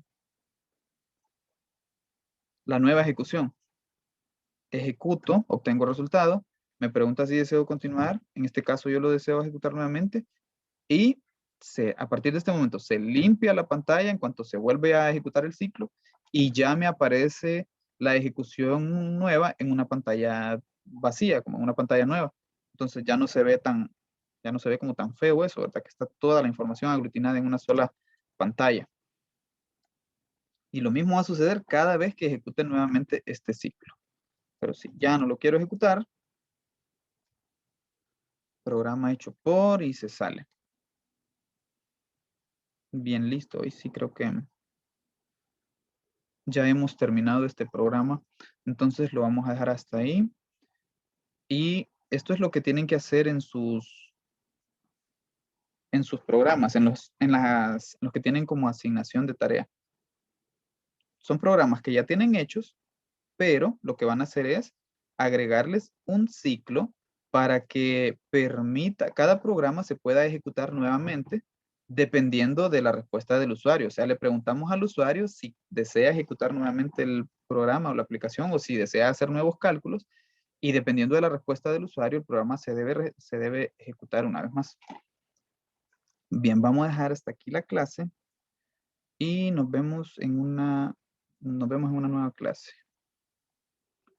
nueva ejecución. Ejecuto, obtengo resultado, me pregunta si deseo continuar, en este caso yo lo deseo ejecutar nuevamente, y a partir de este momento se limpia la pantalla en cuanto se vuelve a ejecutar el ciclo, y ya me aparece la ejecución nueva en una pantalla vacía, como en una pantalla nueva. Entonces ya no se ve como tan feo eso, ¿verdad? Que está toda la información aglutinada en una sola pantalla. Y lo mismo va a suceder cada vez que ejecute nuevamente este ciclo. Pero si ya no lo quiero ejecutar, programa hecho por y se sale. Bien, listo. Hoy sí creo que ya hemos terminado este programa. Entonces lo vamos a dejar hasta ahí. Y esto es lo que tienen que hacer en sus programas, en los que tienen como asignación de tarea. Son programas que ya tienen hechos, pero lo que van a hacer es agregarles un ciclo para que permita, cada programa se pueda ejecutar nuevamente dependiendo de la respuesta del usuario. O sea, le preguntamos al usuario si desea ejecutar nuevamente el programa o la aplicación o si desea hacer nuevos cálculos, y dependiendo de la respuesta del usuario, el programa se debe ejecutar una vez más. Bien, vamos a dejar hasta aquí la clase y nos vemos en una nueva clase.